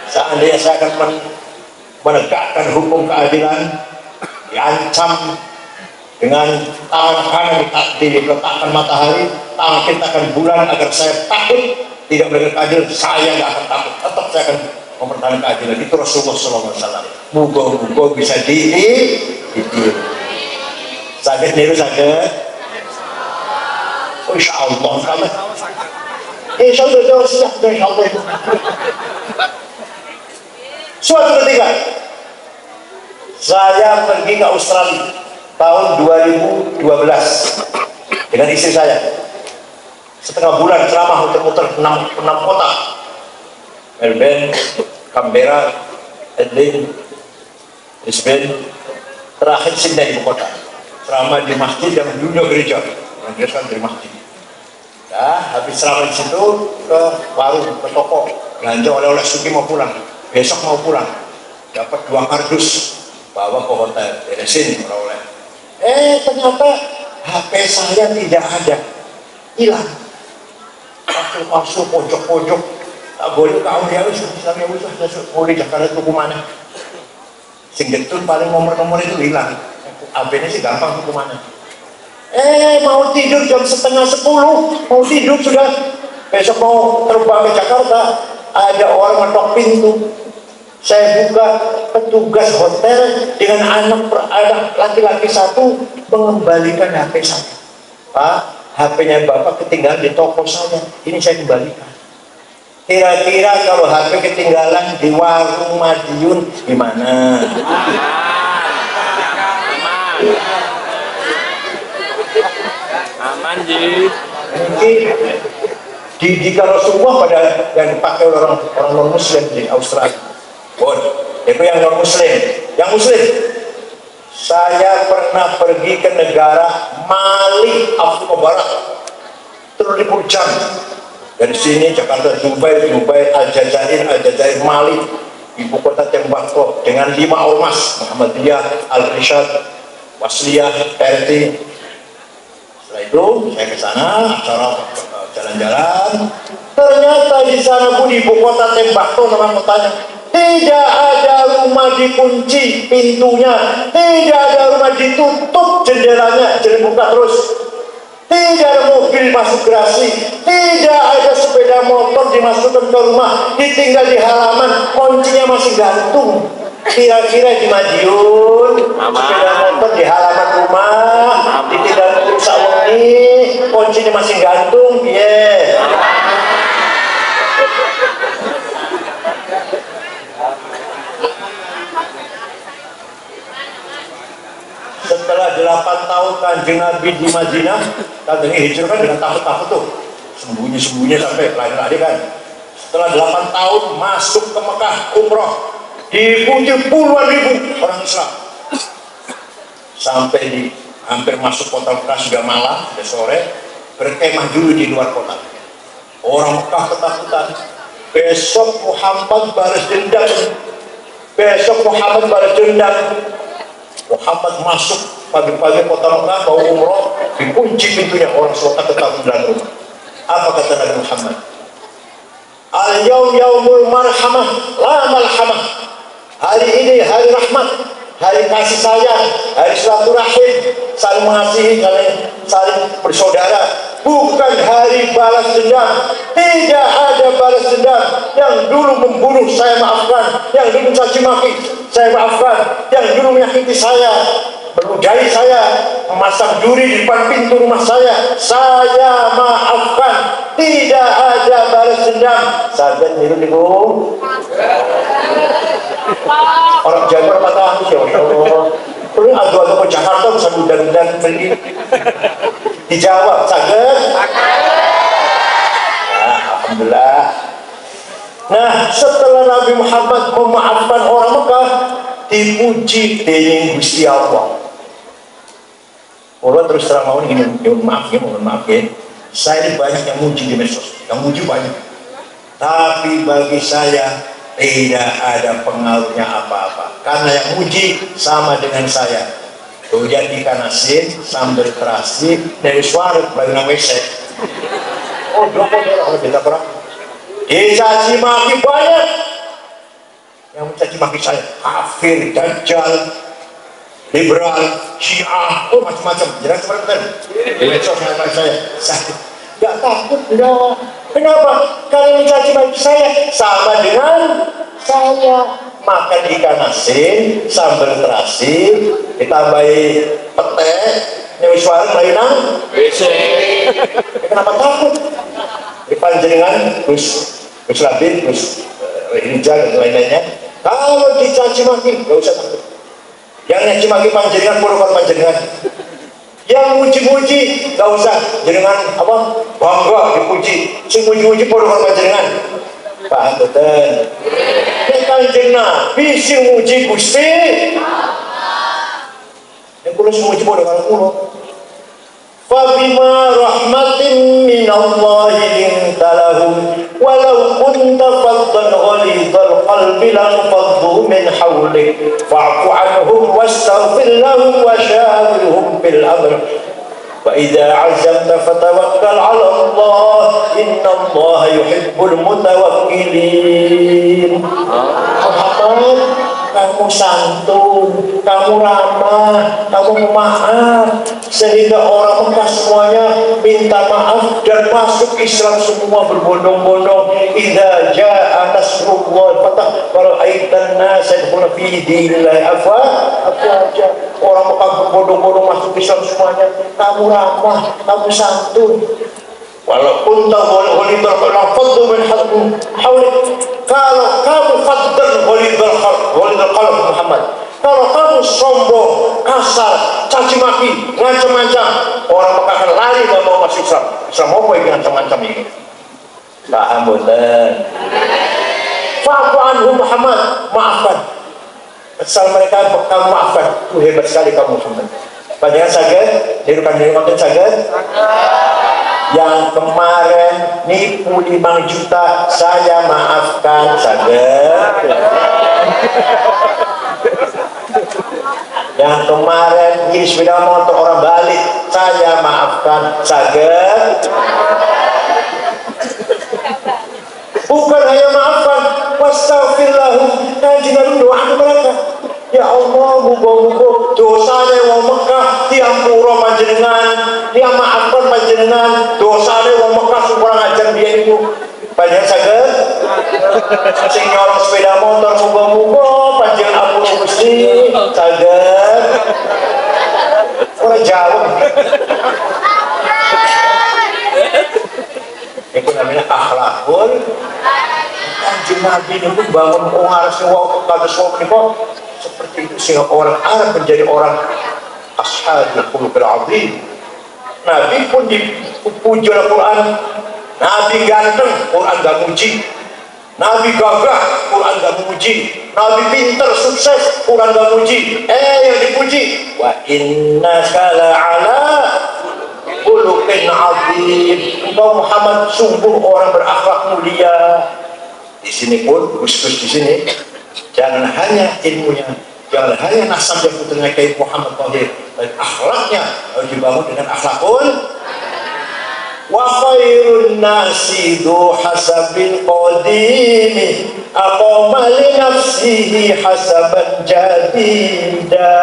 Seandainya saya akan menegakkan hukum keadilan, diancam dengan tangan kanan diletakkan matahari, tangan kita akan bulan agar saya takut tidak menegakkan keadilan, saya nggak akan takut, tetap saya akan mempertahankan keadilan. Itu Rasulullah SAW. Mugo-mugo bisa ditiru. Sakit niru sakit. Oh, insya Allah kamu. Insya Allah jauh siap, insya Allah. Suatu ketika saya pergi ke Australia tahun 2012 dengan istri saya. Setengah bulan ceramah muter-muter 6 kota, Melbourne, Canberra, Adelaide, Brisbane, terakhir Sydney ibu kota. Ceramah di masjid dan dunia gereja, menjelaskan dari masjid. Ya, habis ceramah di situ ke warung, ke toko, belanja oleh-oleh, Suki mau pulang, besok mau pulang, dapat 2 kardus, bawa ke hotel, beresin oleh-oleh. Ternyata HP saya tidak ada, hilang. Masuk pojok-pojok, tak boleh kau ya wis mau di Jakarta tuku mana? Sing getun paling nomor-nomor itu hilang. AB-nya sih gampang tuku mana? Mau tidur jam 9:30, mau tidur sudah. Besok mau terbang ke Jakarta, ada orang ngetok pintu. Saya buka, petugas hotel dengan anak laki-laki satu mengembalikan HP saya. Pak, HP-nya Bapak ketinggalan di toko saya, ini saya kembalikan. Kira-kira kalau HP ketinggalan di warung Madiun gimana? Aman ji. Jika Rasulullah pada yang dipakai orang non Muslim di Australia, itu yang non Muslim. Yang Muslim, saya pernah pergi ke negara Mali, Afrika Barat, 3000 jam. Dari sini Jakarta, Dubai, Aljazair, Mali, ibu kota Timbuktu dengan 5 ormas, Muhammadiyah, Al-Irsyad, Wasliyah, RT. Setelah itu saya ke sana, acara jalan-jalan. Ternyata di sana pun ibu kota Timbuktu, nama kotanya, tidak ada rumah dikunci pintunya, tidak ada rumah ditutup jendelanya, jadi buka terus. Tidak ada mobil masuk gerasi, tidak ada sepeda motor dimasukkan ke rumah, ditinggal di halaman, kuncinya masih gantung. Kira-kira di Madiun, sepeda motor di halaman rumah, ditinggal rusak wengi, kuncinya masih gantung, Setelah 8 tahun Kanjeng Nabi di Madinah, Kanjeng hijrah kan dengan takut-takut tuh. sembunyi-sembunyi sampai lari-lari kan. Setelah 8 tahun masuk ke Mekah umroh, diikuti puluhan ribu orang Islam. Sampai di hampir masuk kota Mekah sudah malam, sudah sore, berkemah dulu di luar kota. Orang Mekah ketakutan. Besok Muhammad balas dendam. Besok Muhammad balas dendam. Muhammad masuk pagi-pagi kota Mekah mau umroh, dikunci pintunya, orang sholat tetap di dalam rumah. Apa kata Nabi Muhammad? Al-yawm yaumul marhamah la malhamah. Hari ini hari rahmat, hari kasih sayang, hari silaturahim, saling mengasihi, saling bersaudara. Bukan hari balas dendam. Tidak ada balas dendam. Yang dulu membunuh saya maafkan, yang dulu caci maki saya maafkan, yang dulu menyakiti saya, meludahi saya, memasang duri di depan pintu rumah saya maafkan. Tidak ada balas dendam. Sahabat niru niku. Orang Jawa apa tahu ya Allah. Kalau adu-adu ke Jakarta bisa mudah-mudahan beli. Dijawab saged. Nah, alhamdulillah. Nah, setelah Nabi Muhammad memaafkan orang Mekah, dipuji dening Gusti Allah. Kalau terus terang mau ini, mohon maaf ya. Saya ini banyak yang muji di medsos, yang muji banyak. Tapi bagi saya tidak ada pengaruhnya apa-apa. Karena yang muji sama dengan saya. Doyan ikan asin, sambal terasi, dari suara bagi nama saya. Oh, kalau kita perang. Dicaci maki banyak. Yang mencaci maki saya, kafir, dajjal, liberal, syiah, oh macam-macam. Jelas seperti di medsos saya nggak takut, enggak. Kenapa? Kalau mencaci maki saya sama dengan saya. Makan ikan asin, sambal terasi, ditambahi pete, nyawi suara mainan. Kenapa takut? Di panjenengan, Gus Labin, Gus Rijal dan lain-lainnya. Kalau dicaci maki, nggak usah takut. Yang nyaci maki panjenengan, puluhan panjenengan. Yang muji-muji, nggak usah. Jenengan apa? Bangga dipuji. Sing muji-muji puluhan panjenengan. Paham betul? Kanjeng Nabi sing muji Gusti. Yang kulo sing muji padha karo kulo. Fa bima rahmatin min Allah linta lahum walau kunta faddan ghalidhal qalbi lan faddu min hawlik fa'fu anhum wastaghfir lahum wa shawirhum fil amr. وَإِذَا عَزَمْتَ فَتَوَكَّلْ عَلَى اللَّهِ إِنَّ اللَّهَ يُحِبُّ الْمُتَوَكِّلِينَ. Muhammad, kamu santun, kamu ramah, kamu pemaaf, sehingga orang Mekah semuanya minta maaf dan masuk Islam semua berbondong-bondong. Idza jaa nasrullah fatah wa ra'aitan nasa yadkhuluna fi dinillahi afwaja. Orang Mekah berbondong-bondong masuk Islam semuanya. Kamu ramah, kamu santun. Walaupun ghalidhal hawlik, kalau kamu faddan ghalidhal qalb Muhammad, kalau kamu sombong, kasar, caci maki, ngancam-ngancam, orang Mekah akan lari dan mau masuk Islam. Islam mau yang ngancam-ngancam ini. Paham betul? Fa'fu anhum Muhammad, maafkan. Kesal mereka kamu maafkan. Hebat sekali kamu Muhammad. Panjangan saged, dirukan diri makin saged. Yang kemarin nipu 5 juta saya maafkan saged. Yang kemarin ngiri sepeda motor orang balik saya maafkan saged. Bukan hanya maafkan, wastaghfirlahum, kanjeng doa mereka. Ya Allah, muga-muga dosane wong Mekah diampura panjenengan, dia maafkan panjenengan, dosane wong Mekah sing kurang ajar biyen iku. Panjenengan saged sing nyorong sepeda motor muga-muga panjenengan ampun Gusti, saged. Ora jawab. Itu namanya akhlakul. Kanjeng Nabi itu bangun orang sewa kados wong seperti itu sehingga orang Arab menjadi orang ashabul qulubil azim. Nabi pun dipuji Al-Quran, Nabi ganteng, Quran gak muji. Nabi gagah, Quran gak muji. Nabi pinter, sukses, Quran gak muji. Yang dipuji, wa innaka la'ala khuluqin azim. Engkau Muhammad sungguh orang berakhlak mulia. Di sini pun khusus di sini, jangan hanya ilmunya, jangan hanya nasab yang putranya Kiai Muhammad Thohir, dan akhlaknya harus dibangun dengan akhlakul. Wa khairun nasi du hasabil qadimi aqama li nafsihi hasaban jadida.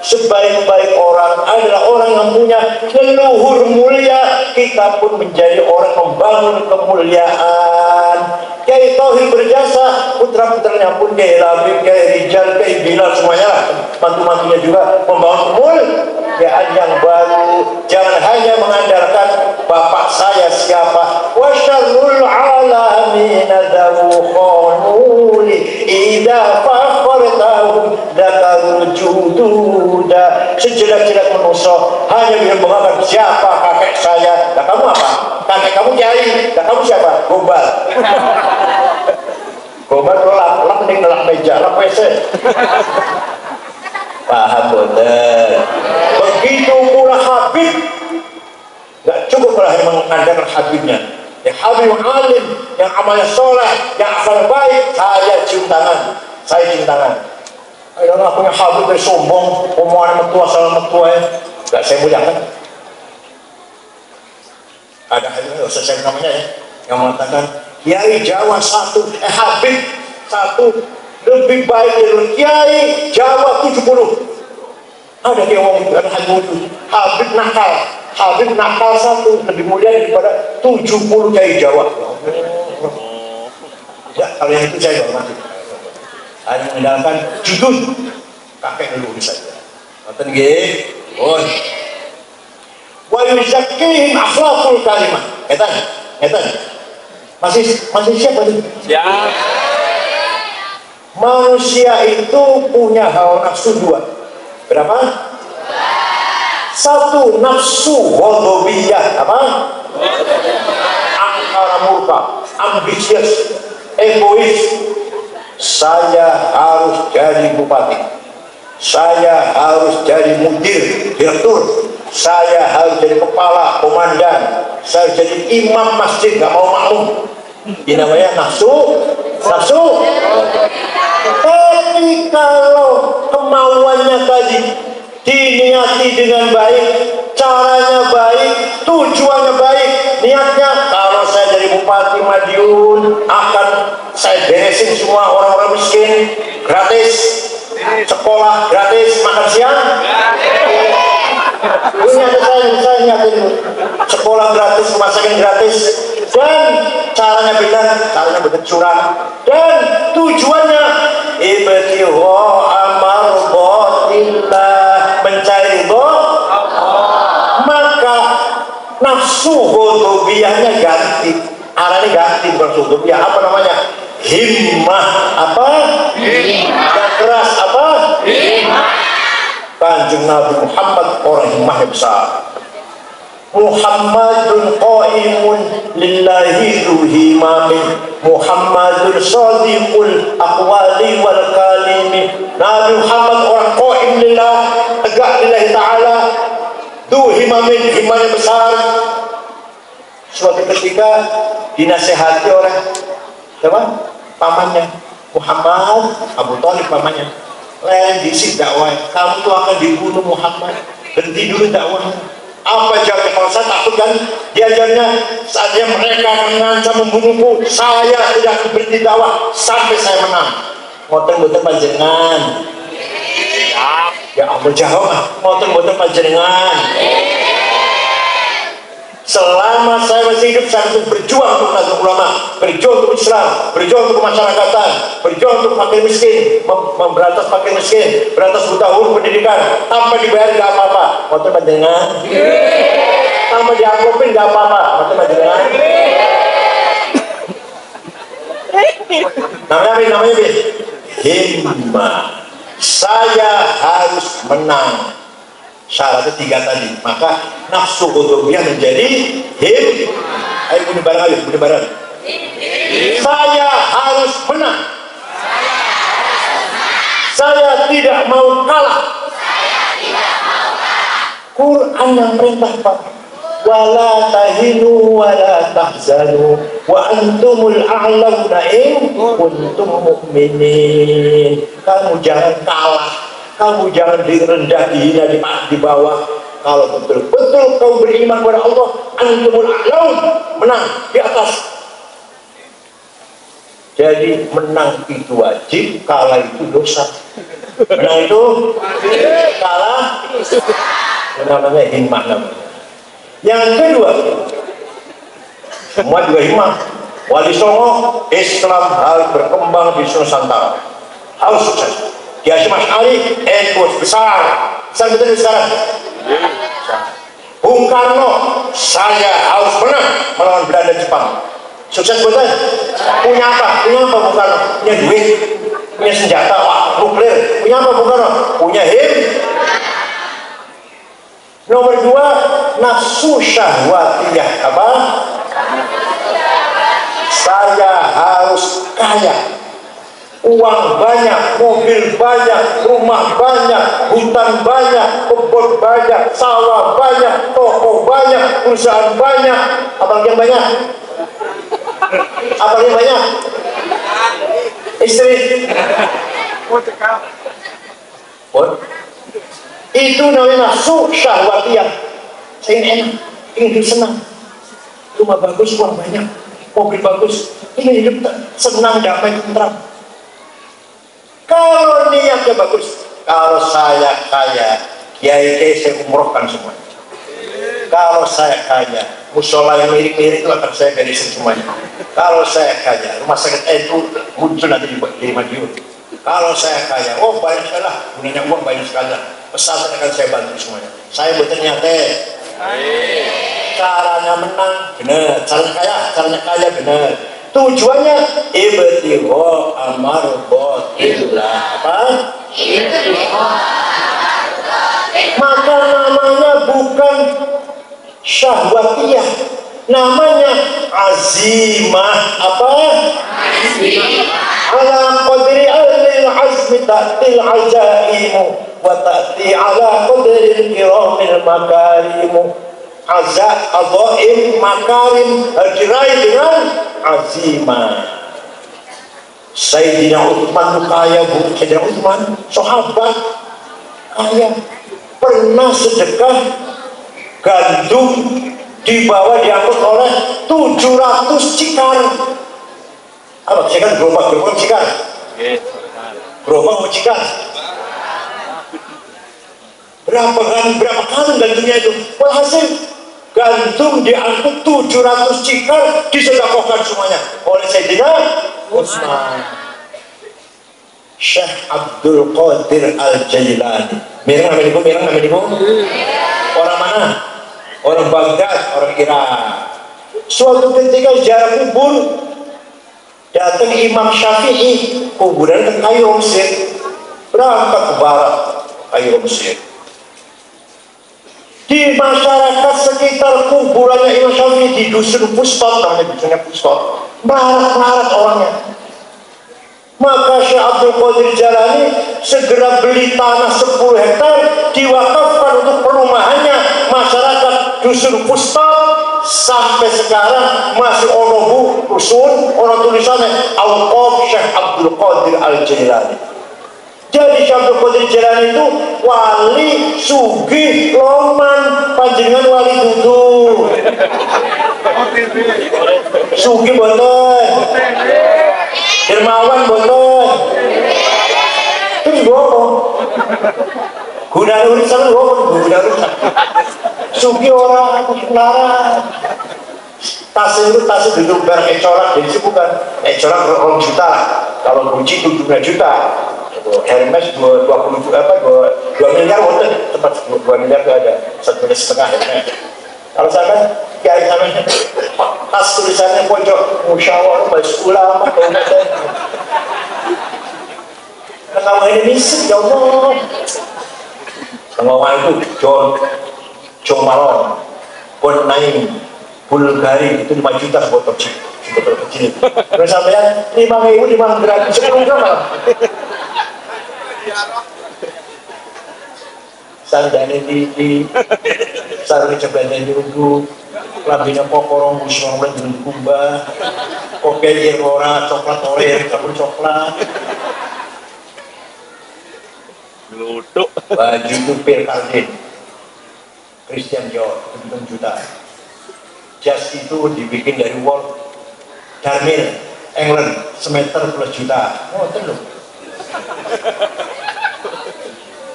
Sebaik-baik orang adalah orang yang punya leluhur mulia. Kita pun menjadi orang membangun kemuliaan. Kiai Thohir berjasa, putra-putranya pun Kiai Labib, Kiai Rijal, Kiai Bilal, semuanya lah, mantu-mantunya juga membangun kemuliaan yang baru. Jangan hanya mengandalkan bapak saya siapa. Wa syarrul alamin dzawu khonuli idza fakhartahu dzakarul jududa. Sejelek-jelek manusia hanya bisa mengatakan siapa kakek saya. Nah, kamu apa? Kakek kamu Kiai. Nah, kamu siapa? Gombal. Gombal lap ning nelak meja, lap WC. Paham boten? Begitu pula Habib. Gak cukup lah yang mengandalkan Habibnya. Yang Habib yang alim, yang amalnya soleh, yang akhlak baik, saya cium tangan. Saya cium tangan. Ayo lah punya Habib dari sombong, omongan mertua salah mertua ya. Gak saya muliakan. Ada Habib, saya namanya ya, yang mengatakan Kiai Jawa satu, Habib satu lebih baik dari Kiai Jawa 70. Ada yang ngomong, ada Habib nakal. Habib nakal satu lebih mulia daripada 70 Kiai Jawa. Ya, kalau yang itu saya hormati. Hanya mengandalkan judul kakek leluhur saja. Nonton nggih. Wa yuzakkihim akhlaqul karimah. Ngeten. Masih siap tadi? Siap. Manusia itu punya hawa nafsu dua. Berapa? Satu, nafsu ghadabiyah. Apa? Angkara murka, ambisius, egois. Saya harus jadi bupati, saya harus jadi mudir, direktur, saya harus jadi kepala, komandan, saya jadi imam masjid, gak mau makmum. Ini namanya nafsu. Tapi kalau kemauannya tadi diniati dengan baik, caranya baik, tujuannya baik, niatnya kalau saya jadi bupati Madiun akan saya beresin semua orang-orang miskin gratis, sekolah gratis, makan siang ini ada saya nyatin sekolah gratis, rumah sakit gratis, dan caranya benar curang, dan tujuannya ibtigha amardhatillah, mencari ridho. Maka nafsu ghadabiyahnya ganti, arahnya ganti, bukan ghadabiyah, apa namanya, himmah. Apa? Himmah. Dan keras apa? Himmah. Kanjeng Nabi Muhammad orang himmahnya besar. Muhammadun qaimun lillahi duhimamin, Muhammadun sadiqul aqwali wal kalimi. Nabi Muhammad orang qaim lillah, tegak lillahi ta'ala, duhimamin, himmahnya besar. Suatu ketika dinasehati oleh siapa? Pamannya Muhammad, Abu Thalib pamannya. Lain diisi dakwah, kamu tuh akan dibunuh Muhammad, berhenti dulu dakwah. Apa jawabnya? Kalau saya takut kan diajarnya, saatnya mereka akan mengancam membunuhku, saya tidak akan berhenti dakwah sampai saya menang. Ngoten-ngoten panjenengan. Ya Allah jawab, ngoten-ngoten panjenengan. Selama saya masih hidup, saya harus berjuang untuk Nahdlatul Ulama, berjuang untuk Islam, berjuang untuk masyarakatan, berjuang untuk fakir miskin, memberantas fakir miskin, berantas buta huruf pendidikan, tanpa dibayar gak apa-apa. Ngoten panjenengan. Tanpa dianggapin gak apa-apa. Ngoten panjenengan. Namanya himmah. Saya harus menang. Syaratnya 3 tadi, maka nafsu ghadabiyah menjadi himmah. Ayo bunyi bareng, ayo bunyi bareng. Saya harus menang. Saya tidak mau kalah. Quran yang perintah Pak. Wala tahinu wala tahzanu wa antumul a'launa in kuntum mu'minin. Kamu jangan kalah, kamu jangan direndah, dihina, di bawah. Kalau betul-betul kamu beriman kepada Allah, antumul a'laun, menang di atas. Jadi menang itu wajib, kalah itu dosa. Menang itu kalah, namanya himmah namanya. Yang kedua, semua juga himmah. Wali Songo, Islam harus berkembang di Nusantara, harus sukses. Ki Hasyim Asy'ari, NU besar betul sekarang. Bung Karno, saya harus menang melawan Belanda Jepang. Sukses betul. Punya apa? Punya apa Bung Karno? Punya duit, punya senjata, nuklir. Punya apa Bung Karno? Punya Nomor 2, nafsu syahwatiyah. Apa? Saya harus kaya, uang banyak, mobil banyak, rumah banyak, hutan banyak, kebun banyak, sawah banyak, toko banyak, perusahaan banyak. Apalagi yang banyak? Apalagi yang banyak? Istri. Itu namanya nafsu syahwatiyah. Saya ingin enak, ingin hidup senang, rumah bagus, uang banyak, mobil bagus, ingin hidup senang, damai, tentram. Kalau niatnya bagus, kalau saya kaya, kiai saya umrohkan semua. Kalau saya kaya, musola yang mirip-mirip itu akan saya beresin semuanya. Kalau saya kaya, rumah sakit itu muncul nanti di Madiun. Kalau saya kaya, oh banyak sekali lah, punya uang banyak sekali lah. Pesantren akan saya bantu semuanya. Saya buat ternyata caranya menang benar, caranya kaya benar. Tujuannya ibtigha amardhatillah. Apa? Maka namanya bukan syahwatiyah, namanya azimah. Apa? Ala qadri alil azmi ta'til azaimu wa ta'ti ala qadri kiramil makarimu. Azza, adhaim, makarim diraih dengan azimah. Sayyidina Utsman kaya Bu. Sayyidina Utsman sahabat kaya, pernah sedekah gandum dibawa diangkut oleh 700 cikar. Apa cikar? Gerobak cikar. Gerobak cikar. Berapa kali gandumnya itu? Walhasil gandum diangkut 700 cikar, disedekahkan semuanya oleh Sayyidina Utsman. Syekh Abdul Qadir Al-Jailani. Mirang nama ibu? Orang mana? Orang Baghdad, orang Irak. Suatu ketika ziarah kubur, datang Imam Syafi'i, kuburan ke Kairo Mesir. Berangkat ke barat Kairo Mesir. Di masyarakat sekitar kuburannya Imam Syafi'i di dusun Pustot, namanya dusunnya Pustot, melarat orangnya. Maka Syekh Abdul Qadir Jalani segera beli tanah 10 hektar, diwakafkan untuk perumahannya masyarakat dusun Pustot. Sampai sekarang masih ono rusun, ono tulisannya Al-Qaf Syekh Abdul Qadir Al-Jailani. Jadi Syekh Abdul Qadir Jailani itu wali sugih loman, panjenengan wali dudu. Sugih boten. Dermawan boten. Terus bopo. Guna urusan bopo, guna urusan. Sugih orang larat. Tas duduk bar ecorak, jadi bukan ecorak 2 juta. Kalau Gucci 7 juta. Hermes 20 juta 2 miliar wonten, tempat 2 miliar gak ada, 1,5 miliar Hermes. Kalau saya kan kiai sampai tas tulisannya pojok musyawarah majelis ulama kabupaten. Kenapa ini misik ya Allah? Kenapa itu John Malone, Pon Naim, Bulgari itu 5 juta sebotol kecil. Terus sampean 5.000 gratis 10 gram malah. Sandane di sarung ceblane nyuruh, lambene pokorong wis ora ndung kumbah. Oke yen ora coklat ore campur coklat. Gelutuk. Baju tupir Calvin Christian Dior 7 juta. Jas itu dibikin dari wool Darmil England semeter 12 juta. Oh tentu.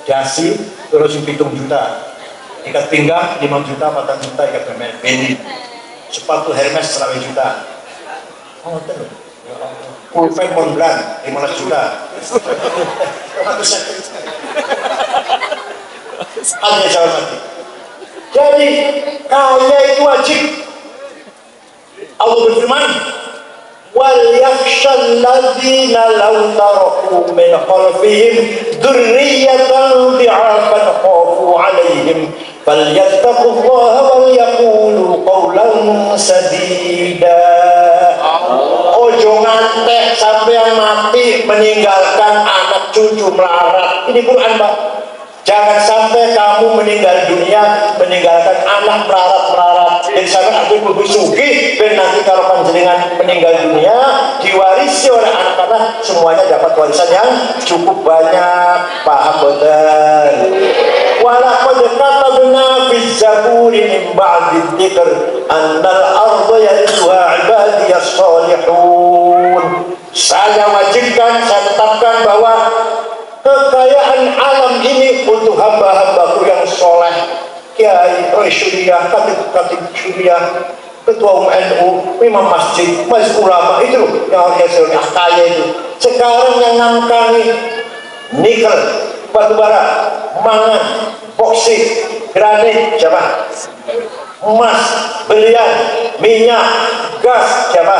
Jasi terus 7 juta. Ikat pinggang 5 juta, 4 juta ikat Bendy. Sepatu Hermes 100 juta. Oh tentu. Pulpen Montblanc 15 juta. Hanya jalan mati. Jadi kaya itu wajib. Allah berfirman, wal yakhshal ladzina law taraku min khalfihim dzurriyyatan dhi'afan khafu 'alaihim falyattaqullaha wal yaqulu qawlan sadida. Ojo ngantek sampai mati meninggalkan anak cucu melarat. Ini Quran, Pak. Jangan sampai kamu meninggal dunia meninggalkan anak melarat-melarat. Jadi sampai aku lebih sugi dan nanti kalau panjenengan meninggal dunia diwarisi oleh anak-anak, semuanya dapat warisan yang cukup banyak. Paham betul? Walaqad katabna fi zaburi min ba'di dzikr annal arda yarithuha ibadiyas salihun. Saya wajibkan, saya tetapkan bahwa kekayaan alam ini untuk hamba-hambaku yang soleh. Kiai, Syuriah, Katib Syuriah, Ketua UMNU, Imam Masjid, Majelis Ulama, itu yang hasilnya kaya itu. Sekarang yang ngangkangi nikel, batubara, mangan, boksit, granit, siapa? Emas, belian, minyak, gas, siapa?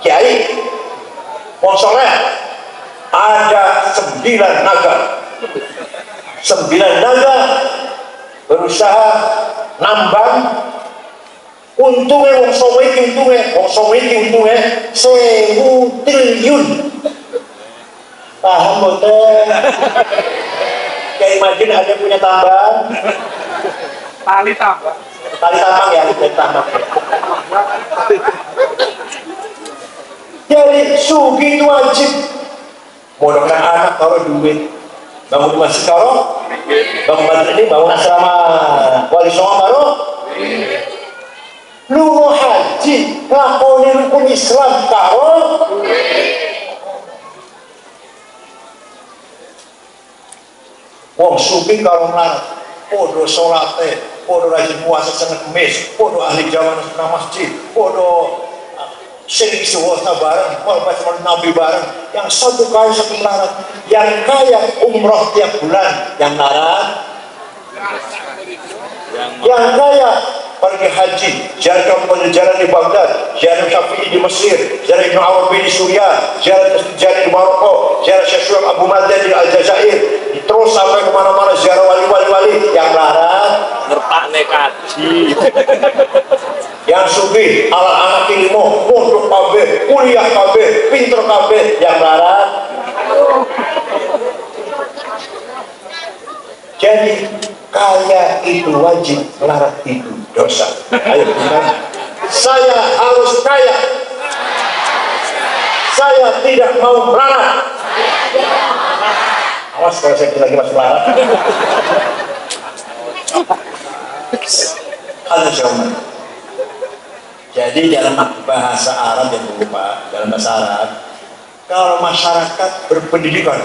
Kiai, wong soleh. Ada 9 naga. 9 naga berusaha nambang. Untungnya wong somiki untungnya 1.000 triliun. Paham betul? Kayak imagine ada punya tambahan. Tali tambang. Tali tambang ya, tambang. Jadi sugi itu wajib. Modalkan anak taruh duit, bangun masjid taruh, bangun masjid ini, bangun asrama wali songo taruh, lu mau haji, lakoni rukun Islam taruh. Wong suki kalau melarat, podo solate, podo rajin puasa seneng kemis, podo ahli zaman senang masjid, podo sering istighosah bareng, walaupun Nabi bareng. Yang satu kaya satu melarat, yang kaya umroh tiap bulan, yang melarat, yang kaya pergi haji, ziarah penjajaran di Baghdad, ziarah Syafi'i di Mesir, ziarah Ibn Arabi di Suriah, ziarah di Maroko, ziarah Syekh Syuaib Abu Madyan di Aljazair, terus sampai kemana-mana ziarah wali-wali. Yang melarat Ngertakne kaji. yang sugih anak-anak ilmu mondok kabeh, kuliah kabeh, pinter kabeh. Yang melarat. Jadi kaya itu wajib, melarat itu dosa. Ayo bukan. Saya harus kaya. Saya tidak mau melarat. Awas kalau saya lagi masuk melarat. Halo Syawman. Jadi dalam bahasa Arab yang berupa dalam bahasa Arab, kalau masyarakat berpendidikan,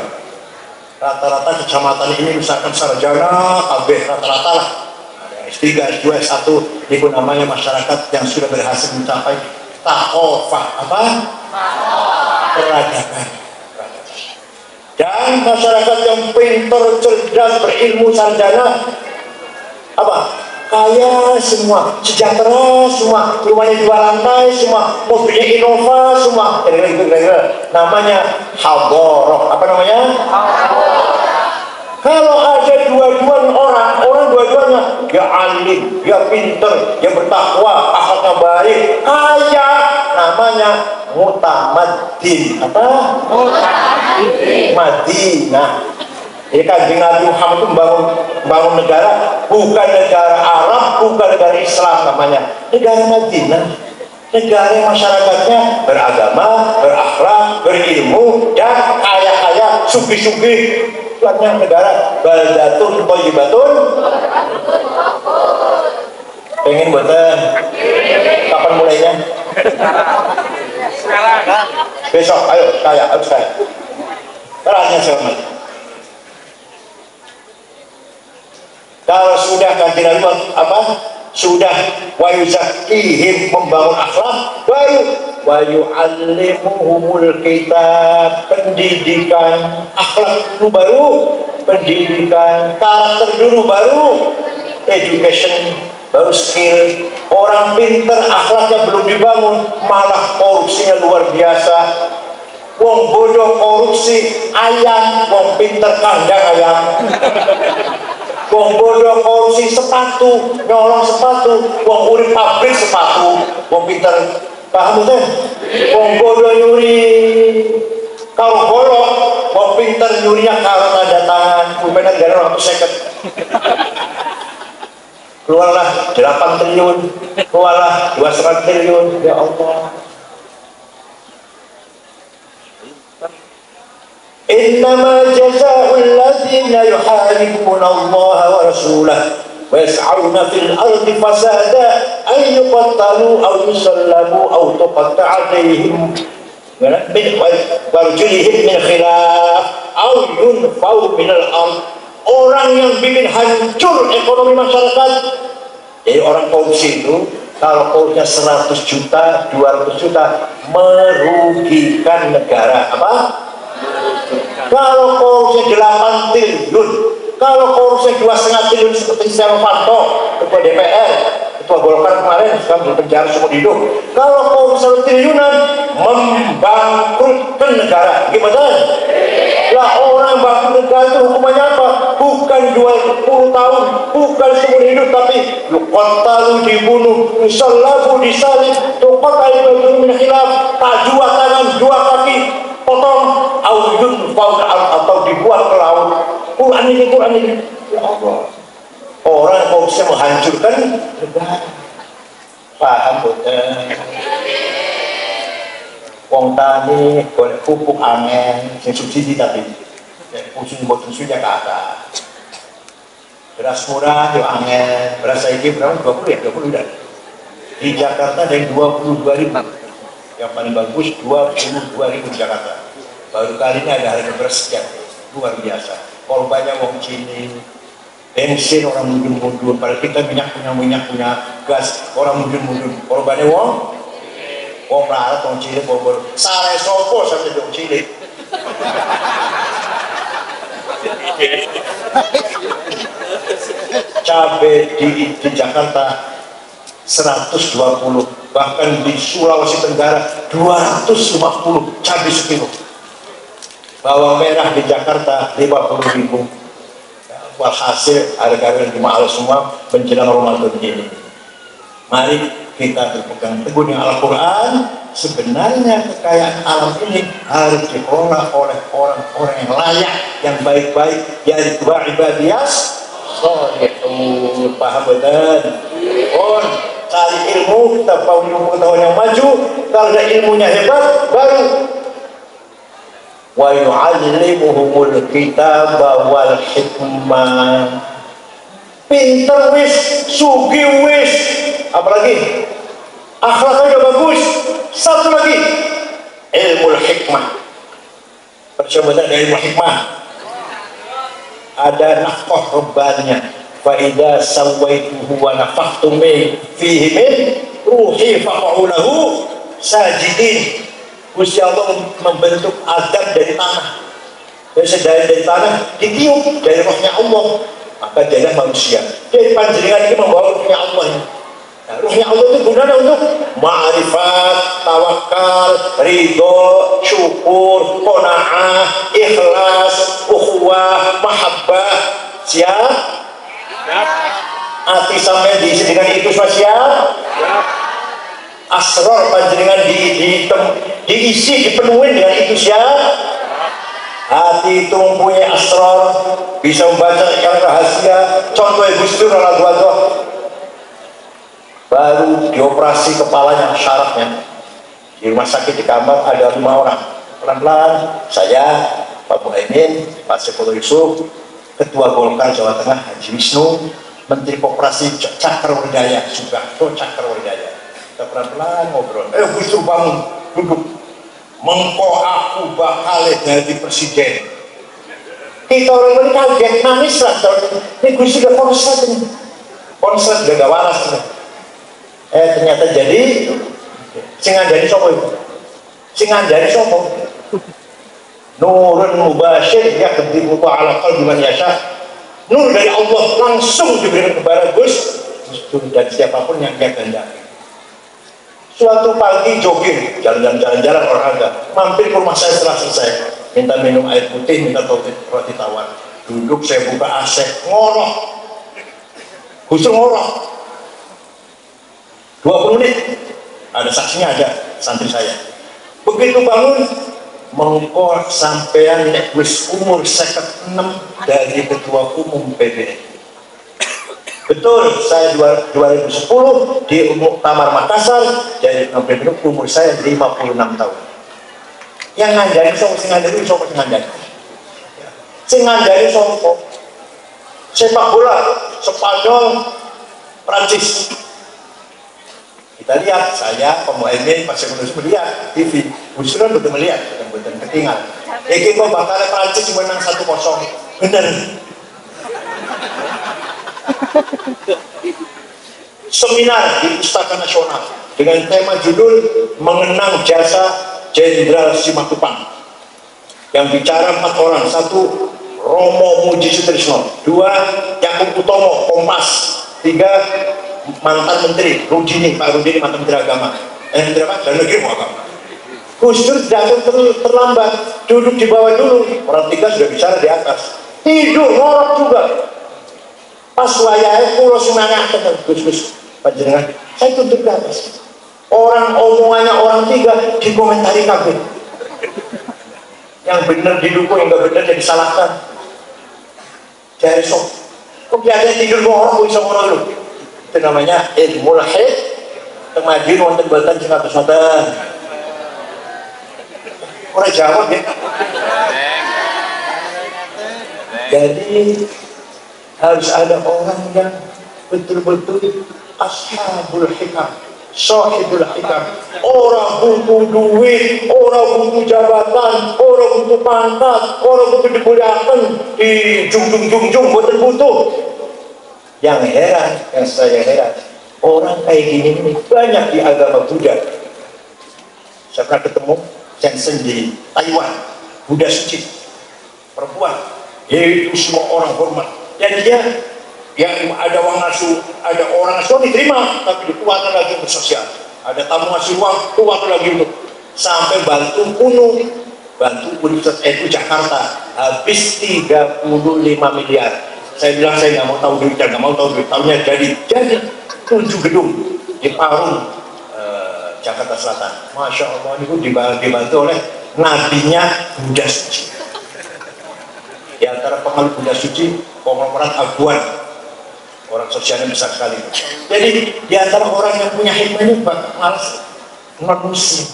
rata-rata kecamatan ini misalkan sarjana, kabeh rata-rata lah, ada S3, S2, S1, itu namanya masyarakat yang sudah berhasil mencapai takofah apa? Peradaban. Dan masyarakat yang pintar, cerdas, berilmu, sarjana, apa? Kaya semua, sejahtera semua, rumahnya 2 lantai semua, mobilnya Innova semua, kira-kira namanya hadharah. Apa namanya? Kalau ada dua-duanya orang dua-duanya, dia alim, dia pinter, dia bertakwa, akhlaknya akhlaknya baik, kaya, namanya mutamaddin. Apa? Madinah. Ini Kanjeng Nabi Muhammad itu membangun negara, bukan negara Arab, bukan negara Islam namanya, negara Madinah. Negara yang masyarakatnya beragama, berakhlak, berilmu, dan kaya-kaya, sugih-sugih. Tuannya negara baldatun thayyibatun. Pengen buatan? Kapan mulainya? Sekarang. Besok, ayo, harus saya. Terakhir selamat. Kalau sudah Kanjeng Nabi apa? Sudah wa yuzakkihim, membangun akhlak, baru wa yu'allimuhumul kitab, pendidikan akhlak dulu, baru pendidikan karakter dulu, baru education, baru skill. Orang pinter akhlaknya belum dibangun, malah korupsinya luar biasa. Wong bodoh korupsi ayam, wong pinter kandang ayam. Wong bodoh korupsi sepatu, nyolong sepatu, wong urip pabrik sepatu, wong pinter, paham betul? Wong bodoh nyuri karo golok, wong pinter nyurinya karo tanda tangan, bukan negara waktu seket. Keluarlah 8 triliun, keluarlah 2,5 triliun, ya Allah. Innama jazaa'ul ladzina yuharibuna Allah wa rasulahu wa yas'auna fil ardi fasada an yuqattalu aw yusallabu aw tuqatta'a aydihim min arjulihim min khilaf aw yunfau minal ard. Orang yang bikin hancur ekonomi masyarakat, jadi orang korupsi itu, kalau korupsinya 100 juta, 200 juta, merugikan negara. Apa? Kalau korupsi 8 triliun, kalau korupsi 2,5 triliun seperti Setia Novanto, ketua DPR, ketua Golkar kemarin, sekarang di penjara seumur hidup. Kalau korupsi 1 triliunan, membangkrutkan negara. Gimana? Lah orang bangkrut negara itu hukumannya apa? Bukan 20 tahun, bukan seumur hidup, tapi yuqattalu, dibunuh, yusallabu, disalib, tuqattalu min khilaf, tak 2 tangan, 2 kaki, potong, audun atau dibuat ke laut. Quran ini. Ya Allah. Orang yang bisa menghancurkan negara. Paham betul? Wong tani golek pupuk angin, sing subsidi tapi pusing boten sudah kata. Beras murah yo angin, beras saiki berapa? 20 ya, 20 udah. Di Jakarta ada yang 22.000. Yang paling bagus 22.000 di Jakarta. Baru kali ini ada harga beras sekian, luar biasa. Korbannya wong Cina, bensin orang mudun-mudun. Padahal kita minyak punya gas, orang mudun-mudun. Korbannya wong melarat, wong Cina, bor sare sopo sampai wong Cina. Cabai di Jakarta 120, bahkan di Sulawesi Tenggara 250 cabai sekilo. Bawang merah di Jakarta 50.000. Walhasil harga-harga mahal semua menjelang Ramadan ini. Mari kita berpegang teguh dengan Al-Quran. Sebenarnya kekayaan alam ini harus dikelola oleh orang-orang yang layak, yang baik-baik, yang ibadiyas sholihun. Paham betul? Cari ilmu, kita tahu ilmu pengetahuan yang maju. Kalau ada ilmunya hebat, baru wa yu'allimuhumul kitaba wal hikmah. Pinter wis, sugih wis, apalagi akhlaknya udah bagus. Satu lagi, ilmu hikmah. Percoba ada ilmu hikmah. Ada nafkah rebbannya. Fa'idha sawaituhu wa nafakhtu fihi min ruhi faqa'u lahu sajidin. Gusti Allah membentuk Adam dari tanah. Dari tanah ditiup dari rohnya Allah, maka jadilah manusia. Jadi panjenengan ini membawa rohnya Allah. Nah, rohnya Allah itu gunanya untuk ma'rifat, tawakal, ridho, syukur, qanaah, ikhlas, ukhuwah, mahabbah. Siap? Hati sampai diisi dengan itu, siap? asror panjenengan diisi, dipenuhi dengan itu siap. Hati itu mempunyai asror, bisa membaca yang rahasia. Contoh Gus Dur baru dioperasi kepalanya, syaratnya di rumah sakit, di kamar ada 5 orang. Pelan-pelan saya, Pak Muhaimin, Pak Saifullah Yusuf, Ketua Golkar Jawa Tengah Haji Wisnu, Menteri Koperasi Cakrawijaya, Sugarto Cakrawijaya. Kita pelan-pelan ngobrol. Gus Dur bangun, duduk. Mengko aku bakal jadi presiden. Kita orang ini kaget, nangis lah. Ini Gus Dur konslet gak waras. Ternyata jadi sing ngandani sapa itu? Sing ngandani sapa? Nurun mubashir ya ketibu ala qalbi man yasha. Nur dari Allah langsung diberikan kepada Gus Dur dan siapapun yang dia kehendaki. Suatu pagi jogging, jalan-jalan olahraga, mampir ke rumah saya setelah selesai, minta minum air putih, minta roti tawar. Duduk, saya buka AC, ngorok. Gus Dur ngorok. 20 menit, ada saksinya, ada santri saya. Begitu bangun, mengko sampean nek wis umur 56 dari ketua umum PBNU. Betul, saya 2010 di Muktamar Makassar jadi PBNU, umur saya 56 tahun. Yang ngandani sapa sing ngandani sapa sing ngandani? Sing ngandani sapa? Sepak bola Spanyol, Prancis. Kita lihat, saya, Pak Muhaimin, Pak Saifullah Yusuf melihat TV. Gus Dur betul melihat, betul ketinggal. Iki kok bakal Prancis menang 1-0. Bener. Seminar di Pustaka Nasional dengan tema judul Mengenang Jasa Jenderal Simatupang. Yang bicara 4 orang. 1, Romo Muji Sutrisno. 2, Yakub Utomo, Kompas. 3, mantan menteri Rudini, Pak Rudini, mantan menteri agama, menteri apa? Dan negeri mau agama. Gus Dur datang terlambat, duduk di bawah dulu. Orang 3 sudah bicara di atas, tidur ngorok juga. Pas wayahnya pulau semangat kata Gus panjenengan, saya tutup di atas. Orang omongannya orang 3 dikomentari kabeh. Yang benar didukung, yang nggak benar jadi salahkan. Jadi sok, kok biasanya tidur ngorok bisa ngorok dulu. Itu namanya ilmu lahir kemajuan wonten boten sing atus-atus. Ora jawab ya. Jadi harus ada orang yang betul-betul ashabul hikam, sahibul hikam. Orang butuh duit, orang butuh jabatan, orang butuh pangkat, orang butuh dimuliakan, di jungjung boten butuh. Yang heran, yang saya heran, orang kayak gini ini banyak di agama Buddha. Saya pernah ketemu Jensen di Taiwan, Buddha suci, perempuan, yaitu semua orang hormat. Dan dia yang ada uang nasuh, ada orang nasuh diterima, tapi dikuatkan lagi untuk sosial. Ada tamu ngasih uang, kuat lagi untuk sampai bantu kuno, bantu Universitas itu Jakarta habis 35 miliar. Saya bilang saya nggak mau tahu duit dan nggak mau tahu duit. Tahunya jadi 7 gedung di Parung, Jakarta Selatan. Masya Allah, itu dibantu oleh nabinya Buddha Suci. Di antara pengalut Buddha Suci, konglomerat Aguan, orang sosialnya besar sekali. Jadi di antara orang yang punya hikmah ini malas non muslim,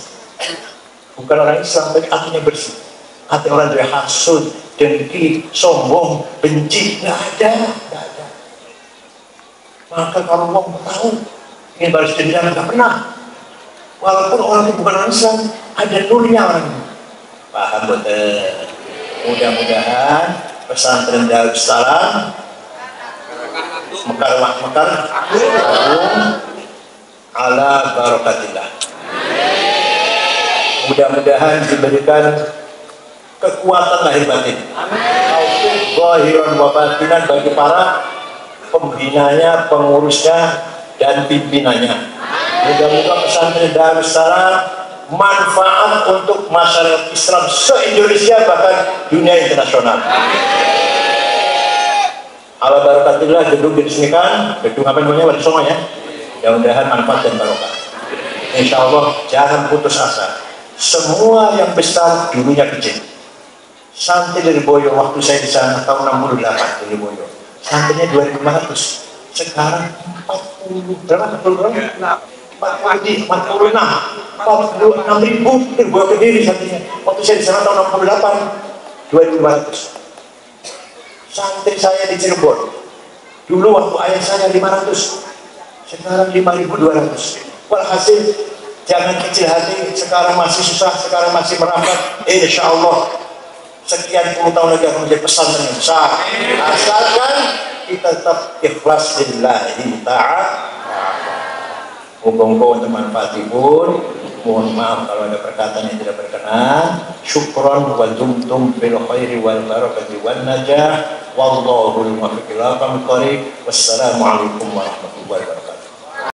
bukan orang Islam, tapi hatinya bersih. Hati orang dari hasud, dengki, sombong, benci, nggak ada. Maka kalau mau tahu ingin balas dendam nggak pernah. Walaupun orang itu bukan orang Islam, ada nurnya orang itu. Paham betul. Mudah-mudahan pesantren Darussalam mekar ala barakatillah. Mudah-mudahan diberikan kekuatan lahir batin, zahiran wa batinan bagi para pembinanya, pengurusnya, dan pimpinannya. Mudah-mudahan pesantren Darussalam manfaat untuk masyarakat Islam se-Indonesia bahkan dunia internasional. Ala barakatillah, gedung diresmikan, gedung apa namanya, Wali Songo ya. Mudah-mudahan manfaat dan barokah. Insya Allah jangan putus asa. Semua yang besar dulunya kecil. Santri dari Boyo waktu saya di sana tahun 68 dari Boyo. Santrinya 2.500. Sekarang 40 berapa? 46 ribu dari Boyo Kediri santrinya. Waktu saya di sana tahun 68 2.500. Santri saya di Cirebon dulu waktu ayah saya 500, sekarang 5.200. Walhasil jangan kecil hati, sekarang masih susah, sekarang masih merambat. Insya Allah sekian puluh tahun lagi akan menjadi pesantren yang besar, asalkan kita tetap ikhlas lillahi ta'ala. Muga-muga untuk manfaatipun. Mohon maaf kalau ada perkataan yang tidak berkenan. Syukron wa dumtum bil khairi wal barakati wan najah. Wallahul muwaffiq ila aqwamit thoriq. Wassalamualaikum warahmatullahi wabarakatuh.